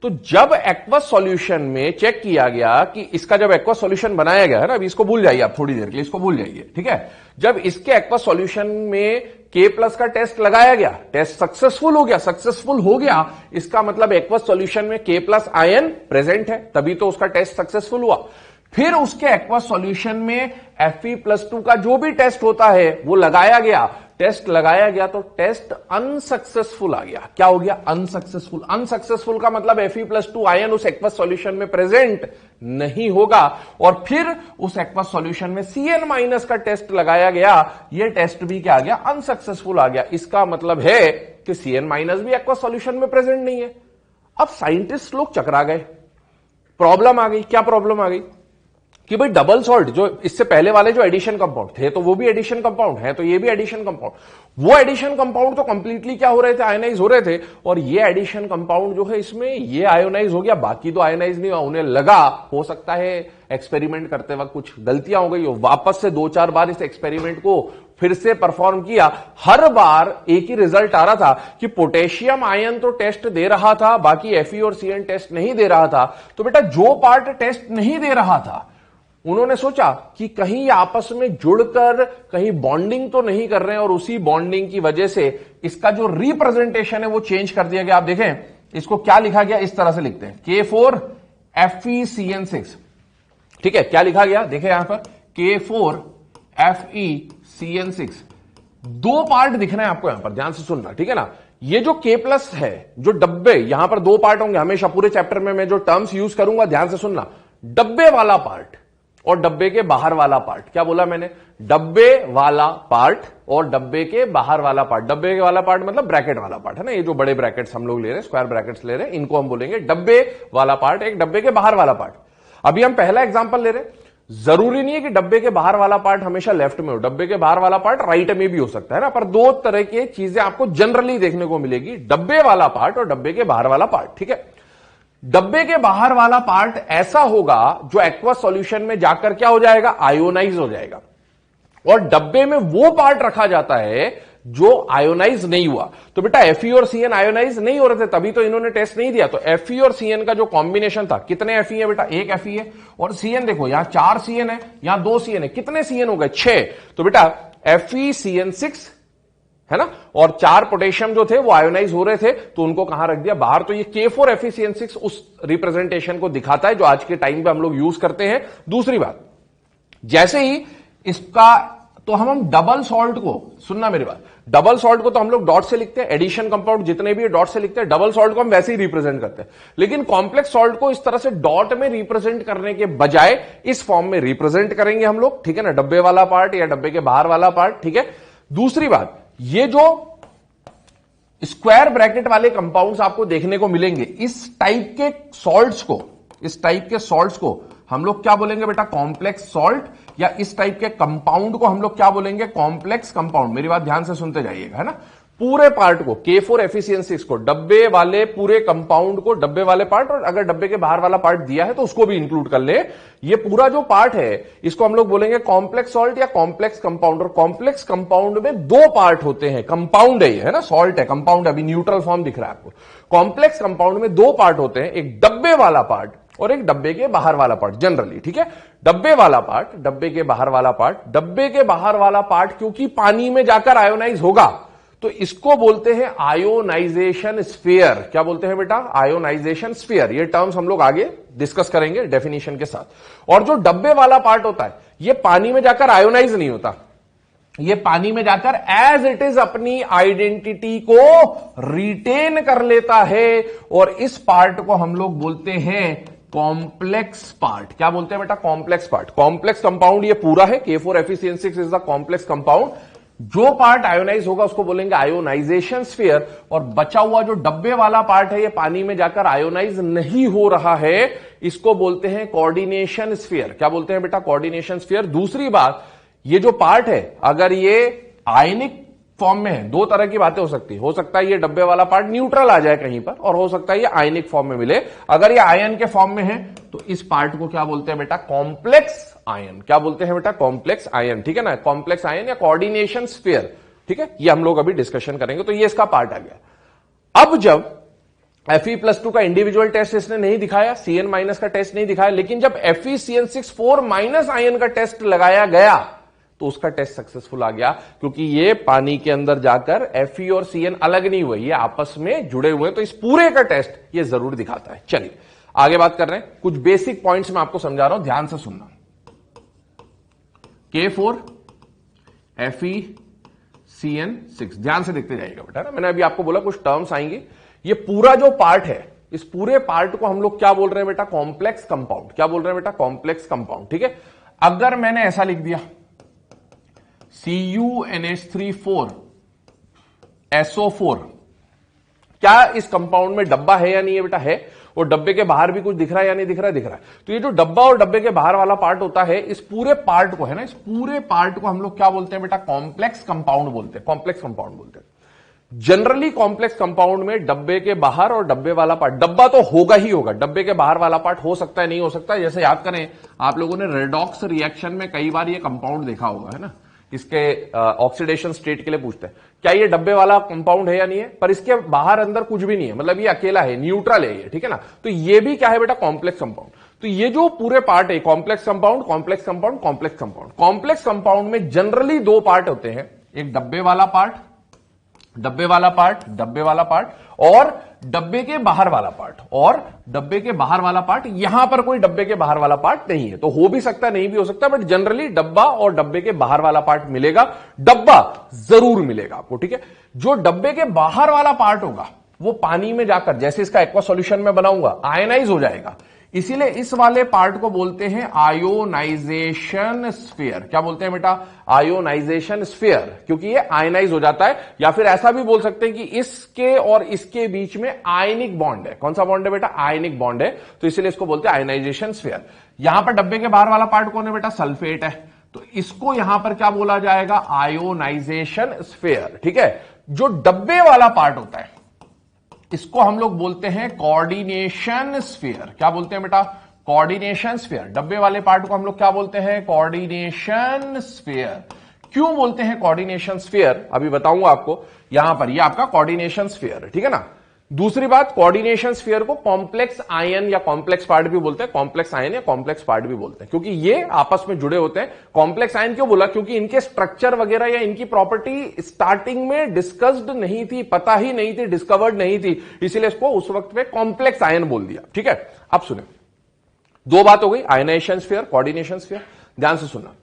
तो जब एक्वस सॉल्यूशन में चेक किया गया कि इसका जब एक्वस सॉल्यूशन बनाया गया है ना, अभी इसको भूल जाइए आप थोड़ी देर के लिए, इसको भूल जाइए, ठीक है। जब इसके एक्वस सॉल्यूशन में K+ का टेस्ट लगाया गया, टेस्ट सक्सेसफुल हो गया, सक्सेसफुल हो गया, इसका मतलब एक्वस सॉल्यूशन में K+ आयन प्रेजेंट है, तभी तो उसका टेस्ट सक्सेसफुल हुआ। फिर उसके एक्वस सॉल्यूशन में Fe+2 का जो भी टेस्ट होता है वो लगाया गया, टेस्ट लगाया गया तो टेस्ट अनसक्सेसफुल आ गया। क्या हो गया? अनसक्सेसफुल। अनसक्सेसफुल का मतलब Fe+2 आयन उस एक्वस सॉल्यूशन में प्रेजेंट नहीं होगा। और फिर उस एक्वस सॉल्यूशन में Cn- का टेस्ट लगाया गया, यह टेस्ट भी क्या आ गया? अनसक्सेसफुल आ गया। इसका मतलब है कि Cn- भी एक्वस सॉल्यूशन में प्रेजेंट नहीं है। अब साइंटिस्ट लोग चकरा गए, प्रॉब्लम आ गई। क्या प्रॉब्लम आ गई? कि भाई डबल सॉल्ट जो इससे पहले वाले जो एडिशन कंपाउंड थे तो वो भी एडिशन कंपाउंड है, तो ये भी एडिशन कंपाउंड, वो एडिशन कंपाउंड तो कंप्लीटली क्या हो रहे थे? आयोनाइज हो रहे थे। और ये एडिशन कंपाउंड जो है इसमें ये आयोनाइज हो गया, बाकी तो आयोनाइज नहीं हुआ। उन्हें लगा, हो सकता है एक्सपेरिमेंट करते वक्त कुछ गलतियां हो गई हो, वापस से 2-4 बार इस एक्सपेरिमेंट को फिर से परफॉर्म किया। हर बार एक ही रिजल्ट आ रहा था कि पोटेशियम आयन तो टेस्ट दे रहा था, बाकी Fe और Cn टेस्ट नहीं दे रहा था। तो बेटा जो पार्ट टेस्ट नहीं दे रहा था उन्होंने सोचा कि कहीं आपस में जुड़कर कहीं बॉन्डिंग तो नहीं कर रहे हैं, और उसी बॉन्डिंग की वजह से इसका जो रिप्रेजेंटेशन है वो चेंज कर दिया गया। आप देखें इसको क्या लिखा गया, इस तरह से लिखते हैं K4FeCN6, ठीक है। क्या लिखा गया देखें यहां पर K4FeCN6, दो पार्ट दिख रहे हैं आपको, यहां पर ध्यान से सुनना, ठीक है ना। ये जो K+ है, जो डब्बे, यहां पर दो पार्ट होंगे हमेशा, पूरे चैप्टर में मैं जो टर्म्स यूज करूंगा ध्यान से सुनना, डब्बे वाला पार्ट और डब्बे के बाहर वाला पार्ट। क्या बोला मैंने? डब्बे वाला पार्ट और डब्बे के बाहर वाला पार्ट। डब्बे के वाला पार्ट मतलब ब्रैकेट वाला पार्ट, है ना, ये जो बड़े ब्रैकेट्स हम लोग ले रहे हैं, स्क्वायर ब्रैकेट्स ले रहे हैं, इनको हम बोलेंगे डब्बे वाला पार्ट, एक डब्बे के बाहर वाला पार्ट। अभी हम पहला एग्जांपल ले रहे हैं। जरूरी नहीं है कि डब्बे के बाहर वाला पार्ट हमेशा लेफ्ट में हो, डब्बे के बाहर वाला पार्ट राइट में भी हो सकता है ना, पर दो तरह की चीजें आपको जनरली देखने को मिलेगी, डब्बे वाला पार्ट और डब्बे के बाहर वाला पार्ट, ठीक है। डब्बे के बाहर वाला पार्ट ऐसा होगा जो एक्वस सॉल्यूशन में जाकर क्या हो जाएगा? आयोनाइज हो जाएगा। और डब्बे में वो पार्ट रखा जाता है जो आयोनाइज नहीं हुआ। तो बेटा Fe और Cn आयोनाइज नहीं हो रहे थे, तभी तो इन्होंने टेस्ट नहीं दिया। तो Fe और Cn का जो कॉम्बिनेशन था, कितने Fe है बेटा? एक Fe है, और Cn देखो यहां 4 Cn है, यहां 2 Cn है, कितने Cn हो गए? 6। तो बेटा FeCN6 है ना, और 4 पोटेशियम जो थे वो आयोनाइज हो रहे थे, तो उनको कहां रख दिया? बाहर। तो ये K4FeCN6 उस रिप्रेजेंटेशन को दिखाता है जो आज के टाइम पे हम लोग यूज करते हैं। दूसरी बात, जैसे ही इसका, तो हम डबल सॉल्ट को, सुनना मेरी बात, डबल सॉल्ट को तो हम लोग डॉट से लिखते हैं, एडिशन कंपाउंड जितने भी डॉट से लिखते हैं, डबल सॉल्ट को हम वैसे ही रिप्रेजेंट करते हैं। लेकिन कॉम्प्लेक्स सॉल्ट को इस तरह से डॉट में रिप्रेजेंट करने के बजाय इस फॉर्म में रिप्रेजेंट करेंगे हम लोग, ठीक है ना, डब्बे वाला पार्ट या डब्बे के बाहर वाला पार्ट, ठीक है। दूसरी बात, ये जो स्क्वायर ब्रैकेट वाले कंपाउंड्स आपको देखने को मिलेंगे, इस टाइप के सॉल्ट्स को इस टाइप के सॉल्ट्स को हम लोग क्या बोलेंगे बेटा, कॉम्प्लेक्स सॉल्ट, या इस टाइप के कंपाउंड को हम लोग क्या बोलेंगे, कॉम्प्लेक्स कंपाउंड। मेरी बात ध्यान से सुनते जाइएगा, है ना। पूरे पार्ट को K4FeCN6 को, डब्बे वाले पूरे कंपाउंड को, डब्बे वाले पार्ट, और अगर डब्बे के बाहर वाला पार्ट दिया है तो उसको भी इंक्लूड कर ले। ये पूरा जो पार्ट है इसको हम लोग बोलेंगे कॉम्प्लेक्स सॉल्ट या कॉम्प्लेक्स कंपाउंड। और कॉम्प्लेक्स कंपाउंड में दो पार्ट होते हैं, कंपाउंड है ना, सॉल्ट है, कंपाउंड अभी न्यूट्रल फॉर्म दिख रहा है आपको। कॉम्प्लेक्स कंपाउंड में दो पार्ट होते हैं, एक डब्बे वाला पार्ट और एक डब्बे के बाहर वाला पार्ट, जनरली, ठीक है। डब्बे वाला पार्ट, डब्बे के बाहर वाला पार्ट, डब्बे के बाहर वाला पार्ट क्योंकि पानी में जाकर आयोनाइज होगा तो इसको बोलते हैं आयोनाइजेशन स्फीयर। क्या बोलते हैं बेटा, आयोनाइजेशन स्फीयर। ये टर्म्स हम लोग आगे डिस्कस करेंगे डेफिनेशन के साथ। और जो डब्बे वाला पार्ट होता है ये पानी में जाकर आयोनाइज नहीं होता, ये पानी में जाकर एज इट इज अपनी आइडेंटिटी को रिटेन कर लेता है, और इस पार्ट को हम लोग बोलते हैं कॉम्प्लेक्स पार्ट। क्या बोलते हैं बेटा, कॉम्प्लेक्स पार्ट। कॉम्प्लेक्स कंपाउंड ये पूरा है, K4FeCN6 is the complex compound. जो पार्ट आयोनाइज होगा उसको बोलेंगे आयोनाइजेशन स्फीयर, और बचा हुआ जो डब्बे वाला पार्ट है ये पानी में जाकर आयोनाइज नहीं हो रहा है, इसको बोलते हैं कोऑर्डिनेशन स्फीयर। क्या बोलते हैं बेटा, कोऑर्डिनेशन स्फीयर। दूसरी बात, ये जो पार्ट है अगर ये आयनिक फॉर्म में है, दो तरह की बातें हो सकती है। हो सकता है ये डब्बे वाला पार्ट न्यूट्रल आ जाए कहीं पर, और हो सकता है ये आयनिक फॉर्म में मिले। अगर ये आयन के फॉर्म में है तो इस पार्ट को क्या बोलते हैं बेटा, कॉम्प्लेक्स आयन। क्या बोलते हैं बेटा, कॉम्प्लेक्स आयन, ठीक है ना, कॉम्प्लेक्स आयन या कोऑर्डिनेशन स्फीयर, ठीक है। ये हम लोग अभी डिस्कशन करेंगे। तो ये इसका पार्ट आ गया। अब जब Fe+2 का इंडिविजुअल टेस्ट इसने नहीं दिखाया, Cn- का टेस्ट नहीं दिखाया, लेकिन जब FeCN6 4- आयन का टेस्ट लगाया गया तो उसका टेस्ट सक्सेसफुल आ गया, क्योंकि ये पानी के अंदर जाकर Fe और Cn अलग नहीं हुए, ये आपस में जुड़े हुए। तो इस पूरे का टेस्ट ये जरूर दिखाता है। चलिए आगे बात कर रहे हैं। कुछ बेसिक पॉइंट्स मैं आपको समझा रहा हूं, ध्यान से सुनना। K4FeCN6 ध्यान से देखते जाइएगा बेटा ना। मैंने अभी आपको बोला कुछ टर्म्स आएंगे। ये पूरा जो पार्ट है, इस पूरे पार्ट को हम लोग क्या बोल रहे हैं बेटा, कॉम्प्लेक्स कंपाउंड। क्या बोल रहे हैं बेटा, कॉम्प्लेक्स कंपाउंड, ठीक है। अगर मैंने ऐसा लिख दिया CuNH3 SO4, क्या इस कंपाउंड में डब्बा है या नहीं है बेटा, है। और डब्बे के बाहर भी कुछ दिख रहा है या नहीं दिख रहा है, दिख रहा है। तो ये जो डब्बा और डब्बे के बाहर वाला पार्ट होता है, इस पूरे पार्ट को है ना, इस पूरे पार्ट को हम लोग क्या बोलते हैं बेटा, कॉम्प्लेक्स कंपाउंड बोलते हैं, कॉम्प्लेक्स कंपाउंड बोलते हैं। जनरली कॉम्प्लेक्स कंपाउंड में डब्बे के बाहर और डब्बे वाला पार्ट, डब्बा तो होगा ही होगा, डब्बे के बाहर वाला पार्ट हो सकता है, नहीं हो सकता। जैसे याद करें, आप लोगों ने रेडॉक्स रिएक्शन में कई बार ये कंपाउंड देखा होगा, है ना। इसके ऑक्सीडेशन स्टेट के लिए पूछते हैं क्या ये डब्बे वाला कंपाउंड है या नहीं है, पर इसके बाहर अंदर कुछ भी नहीं है, मतलब ये अकेला है, न्यूट्रल है ये, ठीक है ना। तो ये भी क्या है बेटा, कॉम्प्लेक्स कंपाउंड। तो ये जो पूरे पार्ट है, complex compound, complex compound, complex compound. Complex compound में जनरली दो पार्ट होते हैं, एक डब्बे वाला पार्ट, डब्बे वाला पार्ट, डब्बे वाला पार्ट, और डब्बे के बाहर वाला पार्ट, और डब्बे के बाहर वाला पार्ट। यहां पर कोई डब्बे के बाहर वाला पार्ट नहीं है, तो हो भी सकता है, नहीं भी हो सकता, बट जनरली डब्बा और डब्बे के बाहर वाला पार्ट मिलेगा, डब्बा जरूर मिलेगा आपको, ठीक है। जो डब्बे के बाहर वाला पार्ट होगा वो पानी में जाकर, जैसे इसका एक्वा सॉल्यूशन में बनाऊंगा, आयनाइज हो जाएगा। इसीलिए इस वाले पार्ट को बोलते हैं आयोनाइजेशन स्फीयर। क्या बोलते हैं बेटा, आयोनाइजेशन स्फीयर, क्योंकि ये आयनाइज हो जाता है। या फिर ऐसा भी बोल सकते हैं कि इसके और इसके बीच में आयनिक बॉन्ड है। कौन सा बॉन्ड है बेटा, आयनिक बॉन्ड है, तो इसीलिए इसको बोलते हैं आयोनाइजेशन स्फीयर। यहां पर डब्बे के बाहर वाला पार्ट कौन है बेटा, सल्फेट है, तो इसको यहां पर क्या बोला जाएगा, आयोनाइजेशन स्फीयर, ठीक है। जो डब्बे वाला पार्ट होता है इसको हम लोग बोलते हैं कोऑर्डिनेशन स्फीयर। क्या बोलते हैं बेटा, कोऑर्डिनेशन स्फीयर। डब्बे वाले पार्ट को हम लोग क्या बोलते हैं, कोऑर्डिनेशन स्फीयर। क्यों बोलते हैं कोऑर्डिनेशन स्फीयर, अभी बताऊंगा आपको। यहां पर ये आपका कोऑर्डिनेशन स्फीयर है, ठीक है ना। दूसरी बात, कोऑर्डिनेशन स्फीयर को कॉम्प्लेक्स आयन या कॉम्प्लेक्स पार्ट भी बोलते हैं, कॉम्प्लेक्स आयन या कॉम्प्लेक्स पार्ट भी बोलते हैं, क्योंकि ये आपस में जुड़े होते हैं। कॉम्प्लेक्स आयन क्यों बोला, क्योंकि इनके स्ट्रक्चर वगैरह या इनकी प्रॉपर्टी स्टार्टिंग में डिस्कस्ड नहीं थी, पता ही नहीं थी, डिस्कवर्ड नहीं थी, इसीलिए इसको उस वक्त पे कॉम्प्लेक्स आयन बोल दिया, ठीक है। अब सुने, दो बात हो गई, आयनाइजेशन स्फीयर, कोऑर्डिनेशन स्फीयर। ध्यान से सुनना,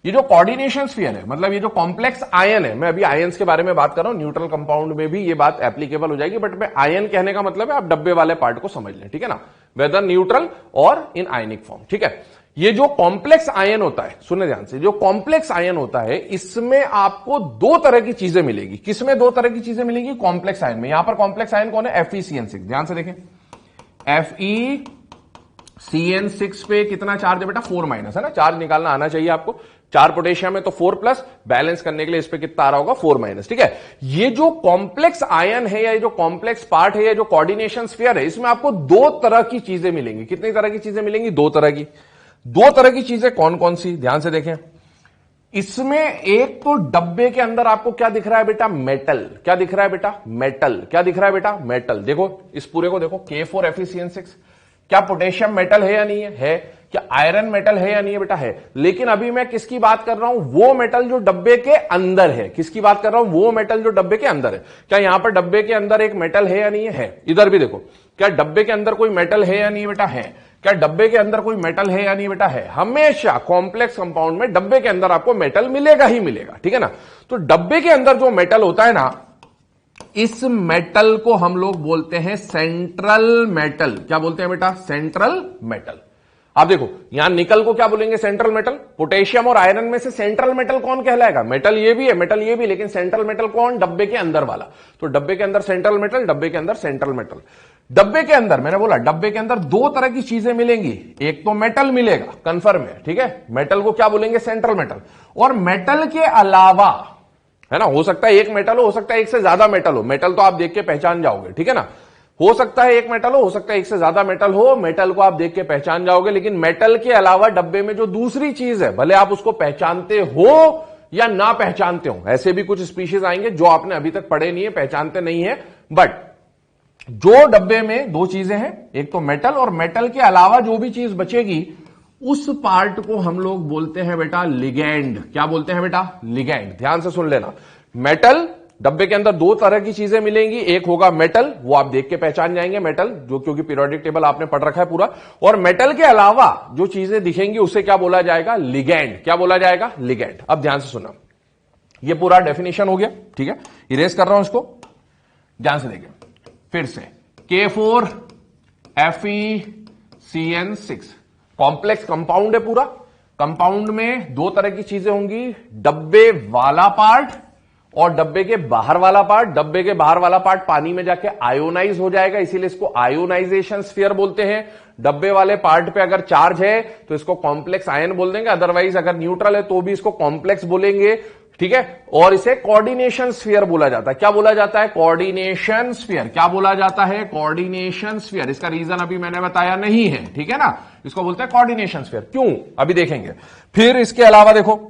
ये जो कोऑर्डिनेशन स्फीयर है, मतलब ये जो कॉम्प्लेक्स आयन है, मैं अभी आयन्स के बारे में बात कर रहा हूं, न्यूट्रल कंपाउंड में भी ये बात एप्लीकेबल हो जाएगी, बट मैं आयन कहने का मतलब है आप डब्बे वाले पार्ट को समझ लें, ठीक है ना, वेदर न्यूट्रल और इन आयनिक फॉर्म, ठीक है। ये जो कॉम्प्लेक्स आयन होता है, सुनने ध्यान से, जो कॉम्प्लेक्स आयन होता है इसमें आपको दो तरह की चीजें मिलेगी। किसमें दो तरह की चीजें मिलेगी, कॉम्प्लेक्स आयन में। यहां पर कॉम्प्लेक्स आयन कौन है, FeCN6, ध्यान से देखें, CN6 पे कितना चार्ज है बेटा 4 माइनस, है ना, चार्ज निकालना आना चाहिए आपको। 4 पोटेशियम है तो 4 प्लस, बैलेंस करने के लिए इस पे कितना आ रहा होगा 4 माइनस, ठीक है। ये जो कॉम्प्लेक्स आयन है या ये जो कॉम्प्लेक्स पार्ट है या जो कोऑर्डिनेशन स्फीयर है, इसमें आपको दो तरह की चीजें मिलेंगी। कितनी तरह की चीजें मिलेंगी? दो तरह की चीजें कौन कौन सी, ध्यान से देखें। इसमें एक तो डब्बे के अंदर आपको क्या दिख रहा है बेटा? मेटल। क्या दिख रहा है बेटा? मेटल। क्या दिख रहा है बेटा? मेटल। देखो इस पूरे को देखो, K4FeCN6, क्या पोटेशियम मेटल है या नहीं है? है। क्या आयरन मेटल है या नहीं है बेटा? है। लेकिन अभी मैं किसकी बात कर रहा हूं? वो मेटल जो डब्बे के अंदर है। किसकी बात कर रहा हूं? वो मेटल जो डब्बे के अंदर है। क्या यहां पर डब्बे के अंदर एक मेटल है या नहीं है? है। इधर भी देखो, क्या डब्बे के अंदर कोई मेटल है या नहीं बेटा? है। क्या डब्बे के अंदर कोई मेटल है या नहीं बेटा? है। हमेशा कॉम्प्लेक्स कंपाउंड में डब्बे के अंदर आपको मेटल मिलेगा ही मिलेगा, ठीक है ना। तो डब्बे के अंदर जो मेटल होता है ना, इस मेटल को हम लोग बोलते हैं सेंट्रल मेटल। क्या बोलते हैं बेटा? Central metal. आप देखो यहां निकल को क्या बोलेंगे? Central metal. पोटेशियम और आयरन में से सेंट्रल मेटल कौन कहलाएगा? मेटल ये भी है, मेटल ये भी, लेकिन सेंट्रल मेटल कौन? डब्बे के अंदर वाला। तो डब्बे के अंदर सेंट्रल मेटल, डब्बे के अंदर सेंट्रल मेटल। डब्बे के अंदर, मैंने बोला डब्बे के अंदर दो तरह की चीजें मिलेंगी। एक तो मेटल मिलेगा, कंफर्म है, ठीक है। मेटल को क्या बोलेंगे? Central metal. और मेटल के अलावा, है ना, हो सकता है एक मेटल हो सकता है एक से ज्यादा मेटल हो। मेटल तो आप देख के पहचान जाओगे, ठीक है ना। हो सकता है एक मेटल हो सकता है एक से ज्यादा मेटल हो, मेटल को आप देख के पहचान जाओगे। लेकिन मेटल के अलावा डब्बे में जो दूसरी चीज है, भले आप उसको पहचानते हो या ना पहचानते हो, ऐसे भी कुछ स्पीशीज आएंगे जो आपने अभी तक पढ़े नहीं है, पहचानते नहीं है, बट जो डब्बे में दो चीजें हैं, एक तो मेटल, और मेटल के अलावा जो भी चीज बचेगी उस पार्ट को हम लोग बोलते हैं बेटा लिगैंड। क्या बोलते हैं बेटा? लिगैंड। ध्यान से सुन लेना, मेटल, डब्बे के अंदर दो तरह की चीजें मिलेंगी। एक होगा मेटल, वो आप देख के पहचान जाएंगे मेटल, जो क्योंकि पीरियोडिक टेबल आपने पढ़ रखा है पूरा। और मेटल के अलावा जो चीजें दिखेंगी उसे क्या बोला जाएगा? लिगैंड। क्या बोला जाएगा? लिगैंड। अब ध्यान से सुनना, ये पूरा डेफिनेशन हो गया, ठीक है। इरेज कर रहा हूं इसको, ध्यान से देखिए फिर से। K4FeCN6 कॉम्प्लेक्स कंपाउंड है पूरा। कंपाउंड में दो तरह की चीजें होंगी, डब्बे वाला पार्ट और डब्बे के बाहर वाला पार्ट। डब्बे के बाहर वाला पार्ट पानी में जाके आयोनाइज हो जाएगा, इसीलिए इसको आयोनाइजेशन स्फीयर बोलते हैं। डब्बे वाले पार्ट पे अगर चार्ज है तो इसको कॉम्प्लेक्स आयन बोल देंगे, अदरवाइज अगर न्यूट्रल है तो भी इसको कॉम्प्लेक्स बोलेंगे, ठीक है। और इसे कोऑर्डिनेशन स्फीयर बोला जाता है। क्या बोला जाता है? Coordination sphere. क्या बोला जाता है? Coordination sphere. इसका रीजन अभी मैंने बताया नहीं है, ठीक है ना। इसको बोलते हैं कोऑर्डिनेशन स्फीयर। क्यों? अभी देखेंगे। फिर इसके अलावा देखो,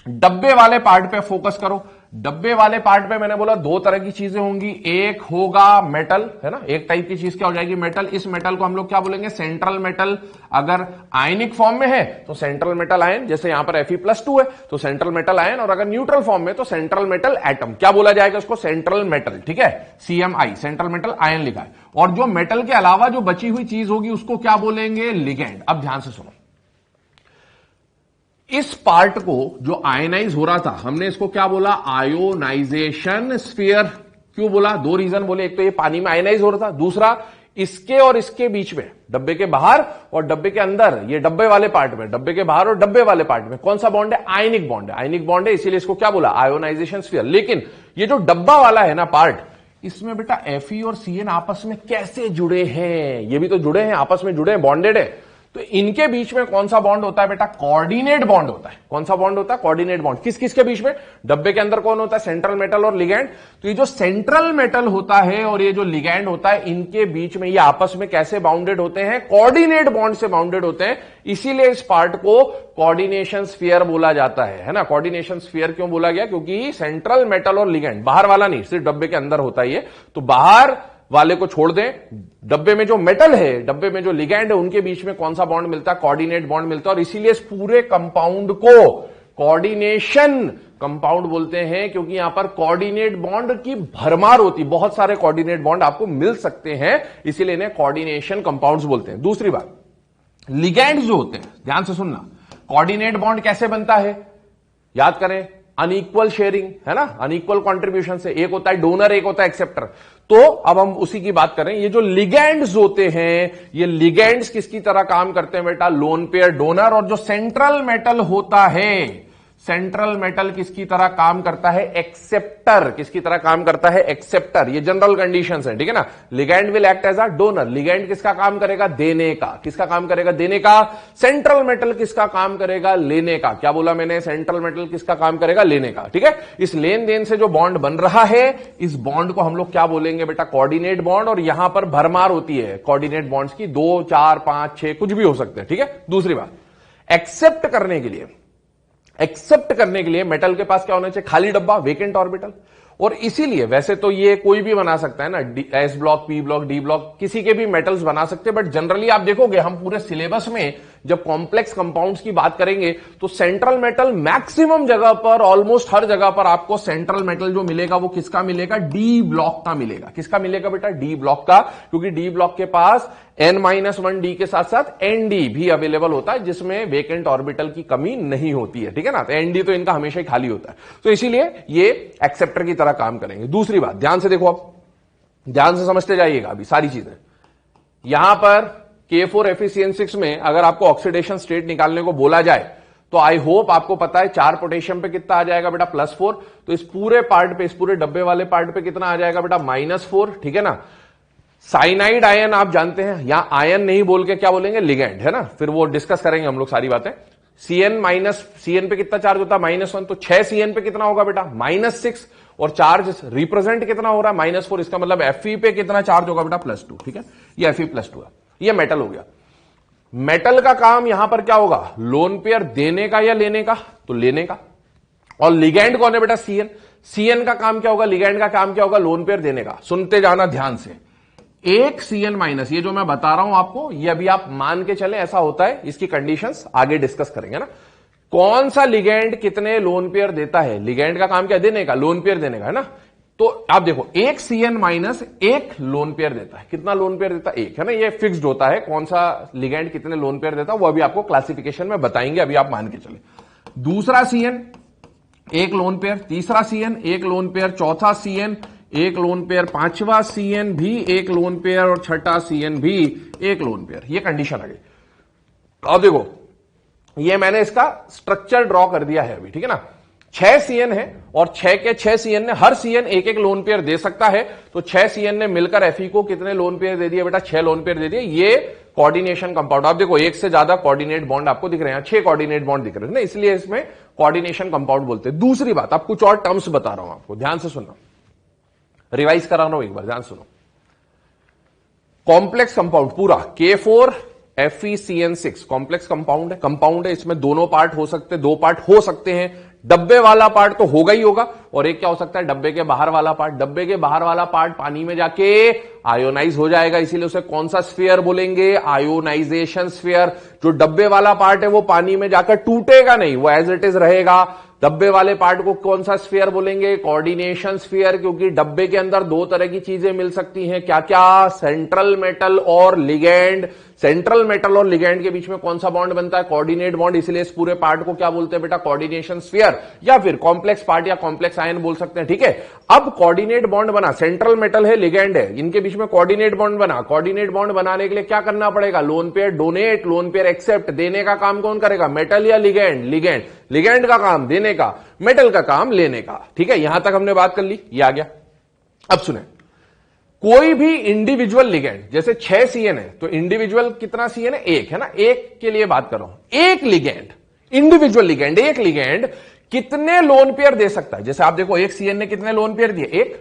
डब्बे वाले पार्ट पे फोकस करो। डब्बे वाले पार्ट पे मैंने बोला दो तरह की चीजें होंगी, एक होगा मेटल, है ना, एक टाइप की चीज क्या हो जाएगी? मेटल। इस मेटल को हम लोग क्या बोलेंगे? Central metal. अगर आयनिक फॉर्म में है तो सेंट्रल मेटल आयन, जैसे यहां पर Fe+2 है तो सेंट्रल मेटल आयन, और अगर न्यूट्रल फॉर्म में तो सेंट्रल मेटल एटम। क्या बोला जाएगा उसको? सेंट्रल मेटल, ठीक है। CMI, सेंट्रल मेटल आयन लिखा है। और जो मेटल के अलावा जो बची हुई चीज होगी उसको क्या बोलेंगे? लिगैंड। अब ध्यान से सुनो, इस पार्ट को जो आयनाइज हो रहा था, हमने इसको क्या बोला? Ionisation sphere. क्यों बोला? दो रीजन बोले, एक तो ये पानी में आयनाइज हो रहा था, दूसरा इसके और इसके बीच में, डब्बे के बाहर और डब्बे के अंदर, ये डब्बे वाले पार्ट में, डब्बे के बाहर और डब्बे वाले पार्ट में कौन सा बॉन्ड है? आयनिक बॉन्ड है। आयनिक बॉन्ड है, इसीलिए इसको क्या बोला? Ionisation sphere. लेकिन ये जो डब्बा वाला है ना पार्ट, इसमें बेटा Fe और Cn आपस में कैसे जुड़े हैं? ये भी तो जुड़े हैं, आपस में जुड़े हैं, बॉन्डेड है। तो इनके बीच में कौन सा बॉन्ड होता है बेटा? कोऑर्डिनेट बॉन्ड होता है। कौन सा बॉन्ड होता है? Coordinate bond. किस किस के बीच में? डब्बे के अंदर कौन होता है? सेंट्रल मेटल और लिगैंड। तो ये जो सेंट्रल मेटल होता है और ये जो लिगैंड होता है, इनके बीच में ये आपस में कैसे बाउंडेड होते हैं? कोऑर्डिनेट बॉन्ड से बाउंडेड होते हैं। इसीलिए इस पार्ट को कोऑर्डिनेशन स्फीयर बोला जाता है ना। कोऑर्डिनेशन स्फीयर क्यों बोला गया? क्योंकि सेंट्रल मेटल और लिगैंड, बाहर वाला नहीं, सिर्फ डब्बे के अंदर होता है ये, तो बाहर वाले को छोड़ दें, डब्बे में जो मेटल है, डब्बे में जो लिगैंड है, उनके बीच में कौन सा बॉन्ड मिलता है? कोऑर्डिनेट बॉन्ड मिलता है। और इसीलिए इस पूरे कंपाउंड को कोऑर्डिनेशन कंपाउंड बोलते हैं, क्योंकि यहां पर कोऑर्डिनेट बॉन्ड की भरमार होती, बहुत सारे कोऑर्डिनेट बॉन्ड आपको मिल सकते हैं, इसीलिए इन्हें कोऑर्डिनेशन कंपाउंड्स बोलते हैं। दूसरी बात, लिगैंड जो होते हैं, ध्यान से सुनना, कोऑर्डिनेट बॉन्ड कैसे बनता है? याद करें, अनइक्वल शेयरिंग, है ना, अनइक्वल कंट्रीब्यूशन से। एक होता है डोनर, एक होता है एक्सेप्टर। तो अब हम उसी की बात करें। ये जो लिगैंड्स होते हैं, ये लिगैंड्स किसकी तरह काम करते हैं बेटा? Lone pair donor. और जो सेंट्रल मेटल होता है, सेंट्रल मेटल किसकी तरह काम करता है? एक्सेप्टर। किसकी तरह काम करता है? एक्सेप्टर। ये जनरल कंडीशंस है, ठीक है ना। Ligand will act as a donor. Ligand किसका काम करेगा? देने का। किसका काम करेगा? देने का। सेंट्रल मेटल किसका काम करेगा? लेने का। क्या बोला मैंने? सेंट्रल मेटल किसका काम करेगा? लेने का, ठीक है। इस लेन देन से जो बॉन्ड बन रहा है, इस बॉन्ड को हम लोग क्या बोलेंगे बेटा? Coordinate bond. और यहां पर भरमार होती है कोऑर्डिनेट बॉन्ड्स की, 2, 4, 5, 6 कुछ भी हो सकते हैं, ठीक है। दूसरी बात, एक्सेप्ट करने के लिए मेटल के पास क्या होना चाहिए? खाली डब्बा, वेकेंट ऑर्बिटल। और इसीलिए वैसे तो ये कोई भी बना सकता है ना, S block, P block, D block, किसी के भी मेटल्स बना सकते हैं। बट जनरली आप देखोगे हम पूरे सिलेबस में जब कॉम्प्लेक्स कंपाउंड्स की बात करेंगे तो सेंट्रल मेटल मैक्सिमम जगह पर, ऑलमोस्ट हर जगह पर आपको सेंट्रल मेटल जो मिलेगा वो किसका मिलेगा? डी ब्लॉक का मिलेगा। किसका मिलेगा बेटा? डी ब्लॉक का। क्योंकि डी ब्लॉक के पास n-1 डी के साथ साथ nd भी अवेलेबल होता है, जिसमें वेकेंट ऑर्बिटल की कमी नहीं होती है, ठीक है ना। तो nd तो इनका हमेशा ही खाली होता है, तो इसीलिए ये एक्सेप्टर की तरह काम करेंगे। दूसरी बात, ध्यान से देखो, आप ध्यान से समझते जाइएगा अभी सारी चीजें। यहां पर K4Fe में अगर आपको ऑक्सीडेशन स्टेट निकालने को बोला जाए तो आई होप आपको पता है 4 पोटेशियम पे कितना आ जाएगा बेटा? +4। तो इस पूरे पार्ट पे, इस पूरे डब्बे वाले पार्ट पे कितना आ जाएगा बेटा? -4, ठीक है ना। साइनाइड आयन आप जानते हैं, यहां आयन नहीं बोल के क्या बोलेंगे? लिगैंड, है ना। फिर वो डिस्कस करेंगे हम लोग सारी बातें। Cn पे कितना चार्ज होता है? -1। तो 6 Cn पे कितना होगा बेटा? -6। और चार्ज रिप्रेजेंट कितना हो रहा है? -4। इसका मतलब Fe पे कितना चार्ज होगा बेटा? +2, ठीक है। ये Fe +2 है, ये मेटल हो गया। मेटल का काम यहां पर क्या होगा? लोन पेयर देने का या लेने का? तो लेने का। और लिगैंड कौन है बेटा? Cn का काम क्या होगा? लिगैंड का काम क्या होगा? लोन पेयर देने का। सुनते जाना ध्यान से। एक Cn-, ये जो मैं बता रहा हूं आपको, ये अभी आप मान के चले ऐसा होता है, इसकी कंडीशंस आगे डिस्कस करेंगे ना। कौन सा लिगैंड कितने लोन पेयर देता है? लिगैंड का काम क्या? देने का, लोन पेयर देने का, है ना। तो आप देखो, एक Cn- एक लोन पेयर देता है। कितना लोन पेयर देता है? एक, है ना। ये फिक्स्ड होता है कौन सा लिगैंड कितने लोन पेयर देता है, वो अभी आपको क्लासिफिकेशन में बताएंगे, अभी आप मान के चले। दूसरा Cn एक लोन पेयर, तीसरा Cn एक लोन पेयर, चौथा Cn एक लोन पेयर, पांचवा Cn भी एक लोन पेयर और छठा Cn भी एक लोन पेयर। ये कंडीशन आ गई। अब देखो, ये मैंने इसका स्ट्रक्चर ड्रॉ कर दिया है अभी, ठीक है ना। 6 Cn है और 6 के 6 Cn ने, हर Cn एक एक लोन पेयर दे सकता है। तो 6 Cn ने मिलकर Fe को कितने लोन पेयर दे दिए बेटा? 6 लोन पेयर दे दिए। ये कोऑर्डिनेशन कंपाउंड। आप देखो, एक से ज्यादा कोऑर्डिनेट बॉन्ड आपको दिख रहे हैं, 6 कोऑर्डिनेट बॉन्ड दिख रहे हैं ना, इसलिए इसमें कोऑर्डिनेशन कंपाउंड बोलते हैं। दूसरी बात, आप कुछ और टर्म्स बता रहा हूं आपको, ध्यान से सुनना, रिवाइज करा रहा हूं एक बार, ध्यान सुनो। कॉम्प्लेक्स कंपाउंड पूरा K4FeCN6 कॉम्प्लेक्स कंपाउंड है। इसमें दोनों पार्ट हो सकते हैं, 2 पार्ट हो सकते हैं। डब्बे वाला पार्ट तो होगा ही होगा, और एक क्या हो सकता है? डब्बे के बाहर वाला पार्ट। डब्बे के बाहर वाला पार्ट पानी में जाके आयोनाइज हो जाएगा, इसीलिए उसे कौन सा स्फीयर बोलेंगे? Ionisation sphere. जो डब्बे वाला पार्ट है वो पानी में जाकर टूटेगा नहीं, वो एज इट इज रहेगा। डब्बे वाले पार्ट को कौन सा स्फीयर बोलेंगे? Coordination sphere. क्योंकि डब्बे के अंदर 2 तरह की चीजें मिल सकती हैं, क्या क्या? सेंट्रल मेटल और लिगैंड। सेंट्रल मेटल और लिगैंड के बीच में कौन सा बॉन्ड बनता है? Coordinate bond. इसलिए इस पूरे पार्ट को क्या बोलते हैं बेटा? कोऑर्डिनेशन स्फीयर, या फिर कॉम्प्लेक्स पार्ट या कॉम्प्लेक्स आयन बोल सकते हैं, ठीक है। अब कोऑर्डिनेट बॉन्ड बना, सेंट्रल मेटल है, लिगैंड है, इनके बीच में कोऑर्डिनेट बॉन्ड बना। कोऑर्डिनेट बॉन्ड बनाने के लिए क्या करना पड़ेगा? Lone pair donate, lone pair accept. देने का काम कौन करेगा? मेटल या लिगैंड? लिगैंड। लिगैंड का काम देने का, मेटल का काम लेने का, ठीक है। यहां तक हमने बात कर ली, ये आ गया। अब सुने, कोई भी इंडिविजुअल लिगैंड, जैसे 6 Cn है, तो इंडिविजुअल कितना Cn है? 1, है ना। एक के लिए बात कर रहा हूं। एक लिगैंड, इंडिविजुअल लिगैंड, एक लिगैंड कितने लोन पेयर दे सकता है? जैसे आप देखो, एक Cn ने कितने लोन पेयर दिए? 1।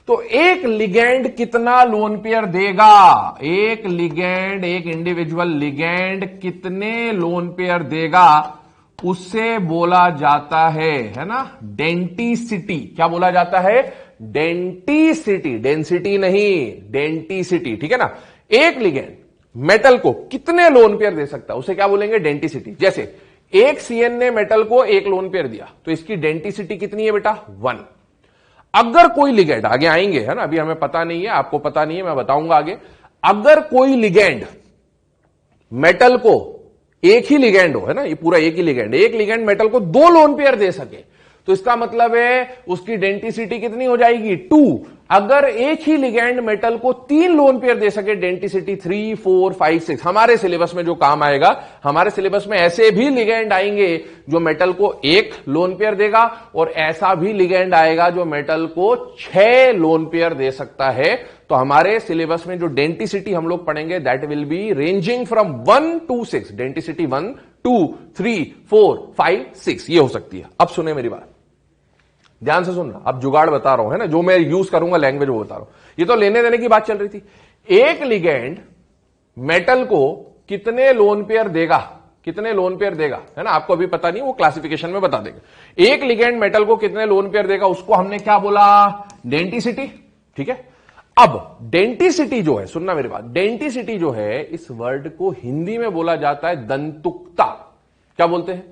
तो एक लिगैंड कितना लोन पेयर देगा? एक लिगैंड, एक इंडिविजुअल लिगैंड कितने लोन पेयर देगा? उससे बोला जाता है ना, डेंटिसिटी। क्या बोला जाता है? डेंटिसिटी। डेंसिटी नहीं, डेंटिसिटी, ठीक है ना। एक लिगैंड मेटल को कितने लोन पेयर दे सकता है, उसे क्या बोलेंगे? डेंटिसिटी। जैसे एक Cn ने मेटल को 1 लोन पेयर दिया, तो इसकी डेंटिसिटी कितनी है बेटा? 1। अगर कोई लिगैंड, आगे आएंगे, है ना, अभी हमें पता नहीं है, आपको पता नहीं है, मैं बताऊंगा आगे। अगर कोई लिगैंड मेटल को, एक ही लिगैंड हो, है ना, ये पूरा एक ही लिगैंड, एक लिगैंड मेटल को 2 लोन पेयर दे सके, तो इसका मतलब है उसकी डेंटिसिटी कितनी हो जाएगी? 2। अगर एक ही लिगैंड मेटल को 3 लोन पेयर दे सके, डेंटिसिटी 3, 4, 5, 6, हमारे सिलेबस में जो काम आएगा, हमारे सिलेबस में ऐसे भी लिगैंड आएंगे जो मेटल को 1 लोन पेयर देगा, और ऐसा भी लिगैंड आएगा जो मेटल को 6 लोन पेयर दे सकता है। तो हमारे सिलेबस में जो डेंटिसिटी हम लोग पढ़ेंगे that will be ranging from 1 to 6, denticity 1, 2, 3, 4, 5, 6 ये हो सकती है। अब सुने मेरी बात, ध्यान से सुनना, अब जुगाड़ बता रहा हूं, है ना, जो मैं यूज करूंगा लैंग्वेज वो बता रहा हूं। ये तो लेने देने की बात चल रही थी। एक लिगैंड मेटल को कितने लोन पेयर देगा, कितने लोन पेयर देगा, है ना, आपको अभी पता नहीं, वो क्लासिफिकेशन में बता देगा। एक लिगैंड मेटल को कितने लोन पेयर देगा, उसको हमने क्या बोला, डेंटिसिटी। ठीक है, अब डेंटिसिटी जो है, सुनना मेरी बात, डेंटिसिटी जो है, इस वर्ड को हिंदी में बोला जाता है दंतुकता। क्या बोलते हैं,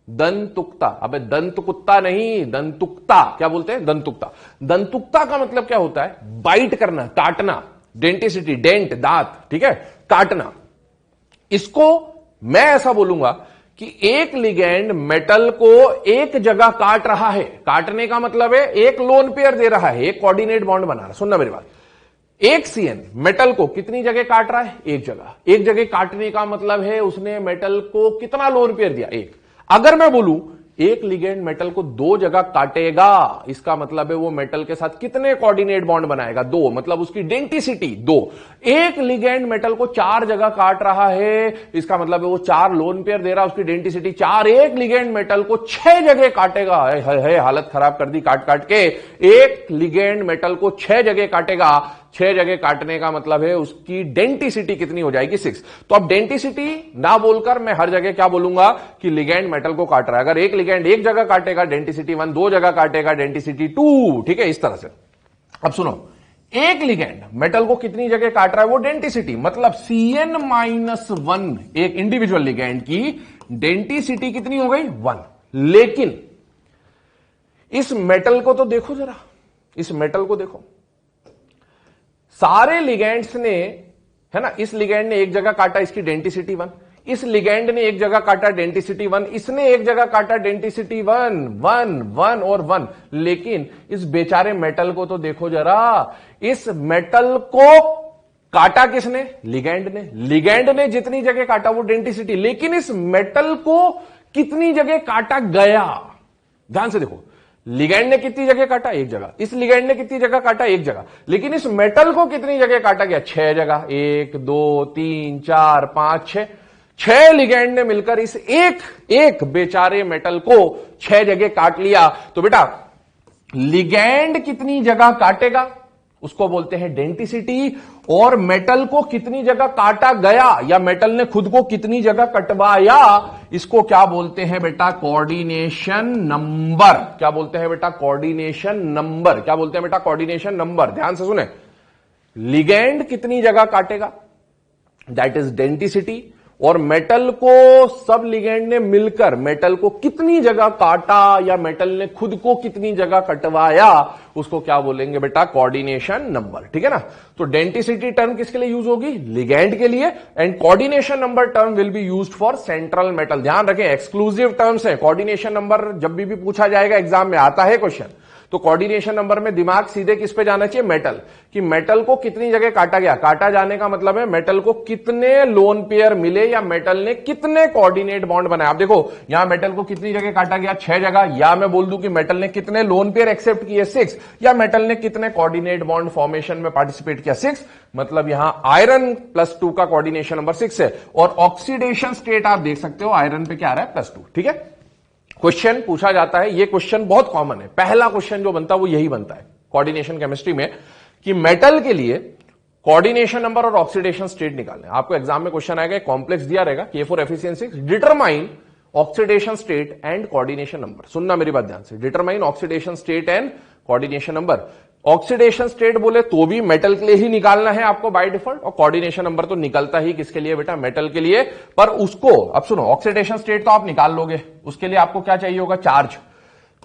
दंतुकता। अबे दंत कुत्ता नहीं, दंतुकता। क्या बोलते हैं, दंतुकता। दंतुकता का मतलब क्या होता है, बाइट करना, काटना। डेंटिसिटी, डेंट, दांत, ठीक है, काटना। इसको मैं ऐसा बोलूंगा कि एक लिगैंड मेटल को एक जगह काट रहा है, काटने का मतलब है एक लोन पेयर दे रहा है, एक कोऑर्डिनेट बॉन्ड बना रहा है। सुनना मेरी बात, एक सीएन मेटल को कितनी जगह काट रहा है, एक जगह। एक जगह काटने का मतलब है उसने मेटल को कितना लोन पेयर दिया, एक। अगर मैं बोलूं एक लिगैंड मेटल को 2 जगह काटेगा, इसका मतलब है वो मेटल के साथ कितने कोऑर्डिनेट बॉन्ड बनाएगा, 2, मतलब उसकी डेंटिसिटी 2। एक लिगैंड मेटल को 4 जगह काट रहा है, इसका मतलब है वो 4 लोन पेयर दे रहा है, उसकी डेंटिसिटी 4। एक लिगैंड मेटल को 6 जगह काटेगा, है हालत खराब कर दी काट काट के। एक लिगैंड मेटल को 6 जगह काटेगा, 6 जगह काटने का मतलब है उसकी डेंटिसिटी कितनी हो जाएगी, 6। तो अब डेंटिसिटी ना बोलकर मैं हर जगह क्या बोलूंगा कि लिगैंड मेटल को काट रहा है। अगर एक लिगैंड एक जगह काटेगा, डेंटिसिटी 1, 2 जगह काटेगा, डेंटिसिटी 2। ठीक है, इस तरह से। अब सुनो, एक लिगैंड मेटल को कितनी जगह काट रहा है, वो डेंटिसिटी, मतलब Cn-1 एक इंडिविजुअल लिगैंड की डेंटिसिटी कितनी हो गई, 1। लेकिन इस मेटल को तो देखो जरा, इस मेटल को देखो, सारे लिगैंड्स ने, है ना, इस लिगैंड ने एक जगह काटा, इसकी डेंटिसिटी 1। इस लिगैंड ने एक जगह काटा, डेंटिसिटी 1। इसने एक जगह काटा, डेंटिसिटी 1, 1, 1 और 1। लेकिन इस बेचारे मेटल को तो देखो जरा, इस मेटल को काटा किसने, लिगैंड ने। लिगैंड ने जितनी जगह काटा वो डेंटिसिटी, लेकिन इस मेटल को कितनी जगह काटा गया, ध्यान से देखो। लिगैंड ने कितनी जगह काटा, एक जगह। इस लिगैंड ने कितनी जगह काटा, एक जगह। लेकिन इस मेटल को कितनी जगह काटा गया, 6 जगह। 1, 2, 3, 4, 5, 6। 6 लिगैंड ने मिलकर इस एक बेचारे मेटल को 6 जगह काट लिया। तो बेटा लिगैंड कितनी जगह काटेगा उसको बोलते हैं डेंटिसिटी, और मेटल को कितनी जगह काटा गया या मेटल ने खुद को कितनी जगह कटवाया, इसको क्या बोलते हैं बेटा, कोऑर्डिनेशन नंबर। क्या बोलते हैं बेटा, कोऑर्डिनेशन नंबर। क्या बोलते हैं बेटा, कोऑर्डिनेशन नंबर। ध्यान से सुने, लिगैंड कितनी जगह काटेगा दैट इज डेंटिसिटी, और मेटल को सब लिगैंड ने मिलकर मेटल को कितनी जगह काटा या मेटल ने खुद को कितनी जगह कटवाया, उसको क्या बोलेंगे बेटा, कोऑर्डिनेशन नंबर। ठीक है ना। तो डेंटिसिटी टर्म किसके लिए यूज होगी, लिगैंड के लिए, and coordination number term will be used for central metal. ध्यान रखें, एक्सक्लूसिव टर्म्स है। कोऑर्डिनेशन नंबर जब भी पूछा जाएगा एग्जाम में, आता है क्वेश्चन, तो कोऑर्डिनेशन नंबर में दिमाग सीधे किस पे जाना चाहिए, मेटल, कि मेटल को कितनी जगह काटा गया। काटा जाने का मतलब है मेटल को कितने लोन पेयर मिले या मेटल ने कितने कोऑर्डिनेट बॉन्ड बनाए। आप देखो यहां मेटल को कितनी जगह काटा गया, 6 जगह, या मैं बोल दूं कि मेटल ने कितने लोन पेयर एक्सेप्ट किए, 6, या मेटल ने कितने कोऑर्डिनेट बॉन्ड फॉर्मेशन में पार्टिसिपेट किया, 6। मतलब यहां आयरन +2 का कोऑर्डिनेशन नंबर 6 है, और ऑक्सीडेशन स्टेट आप देख सकते हो आयरन पे क्या आ रहा है, +2। ठीक है, क्वेश्चन पूछा जाता है, ये क्वेश्चन बहुत कॉमन है, पहला क्वेश्चन जो बनता है वो यही बनता है कोऑर्डिनेशन केमिस्ट्री में, कि मेटल के लिए कोऑर्डिनेशन नंबर और ऑक्सीडेशन स्टेट निकालने। आपको एग्जाम में क्वेश्चन आएगा, कॉम्प्लेक्स दिया रहेगा K4Fe6, determine oxidation state and coordination number. सुनना मेरी बात ध्यान से, determine oxidation state and coordination number. Oxidation state बोले तो भी मेटल के लिए ही निकालना है आपको बाय डिफॉल्ट, और कोऑर्डिनेशन नंबर तो निकलता ही किसके लिए बेटा, मेटल के लिए। पर उसको अब सुनो, ऑक्सीडेशन स्टेट तो आप निकाल लोगे, उसके लिए आपको क्या चाहिए होगा, चार्ज।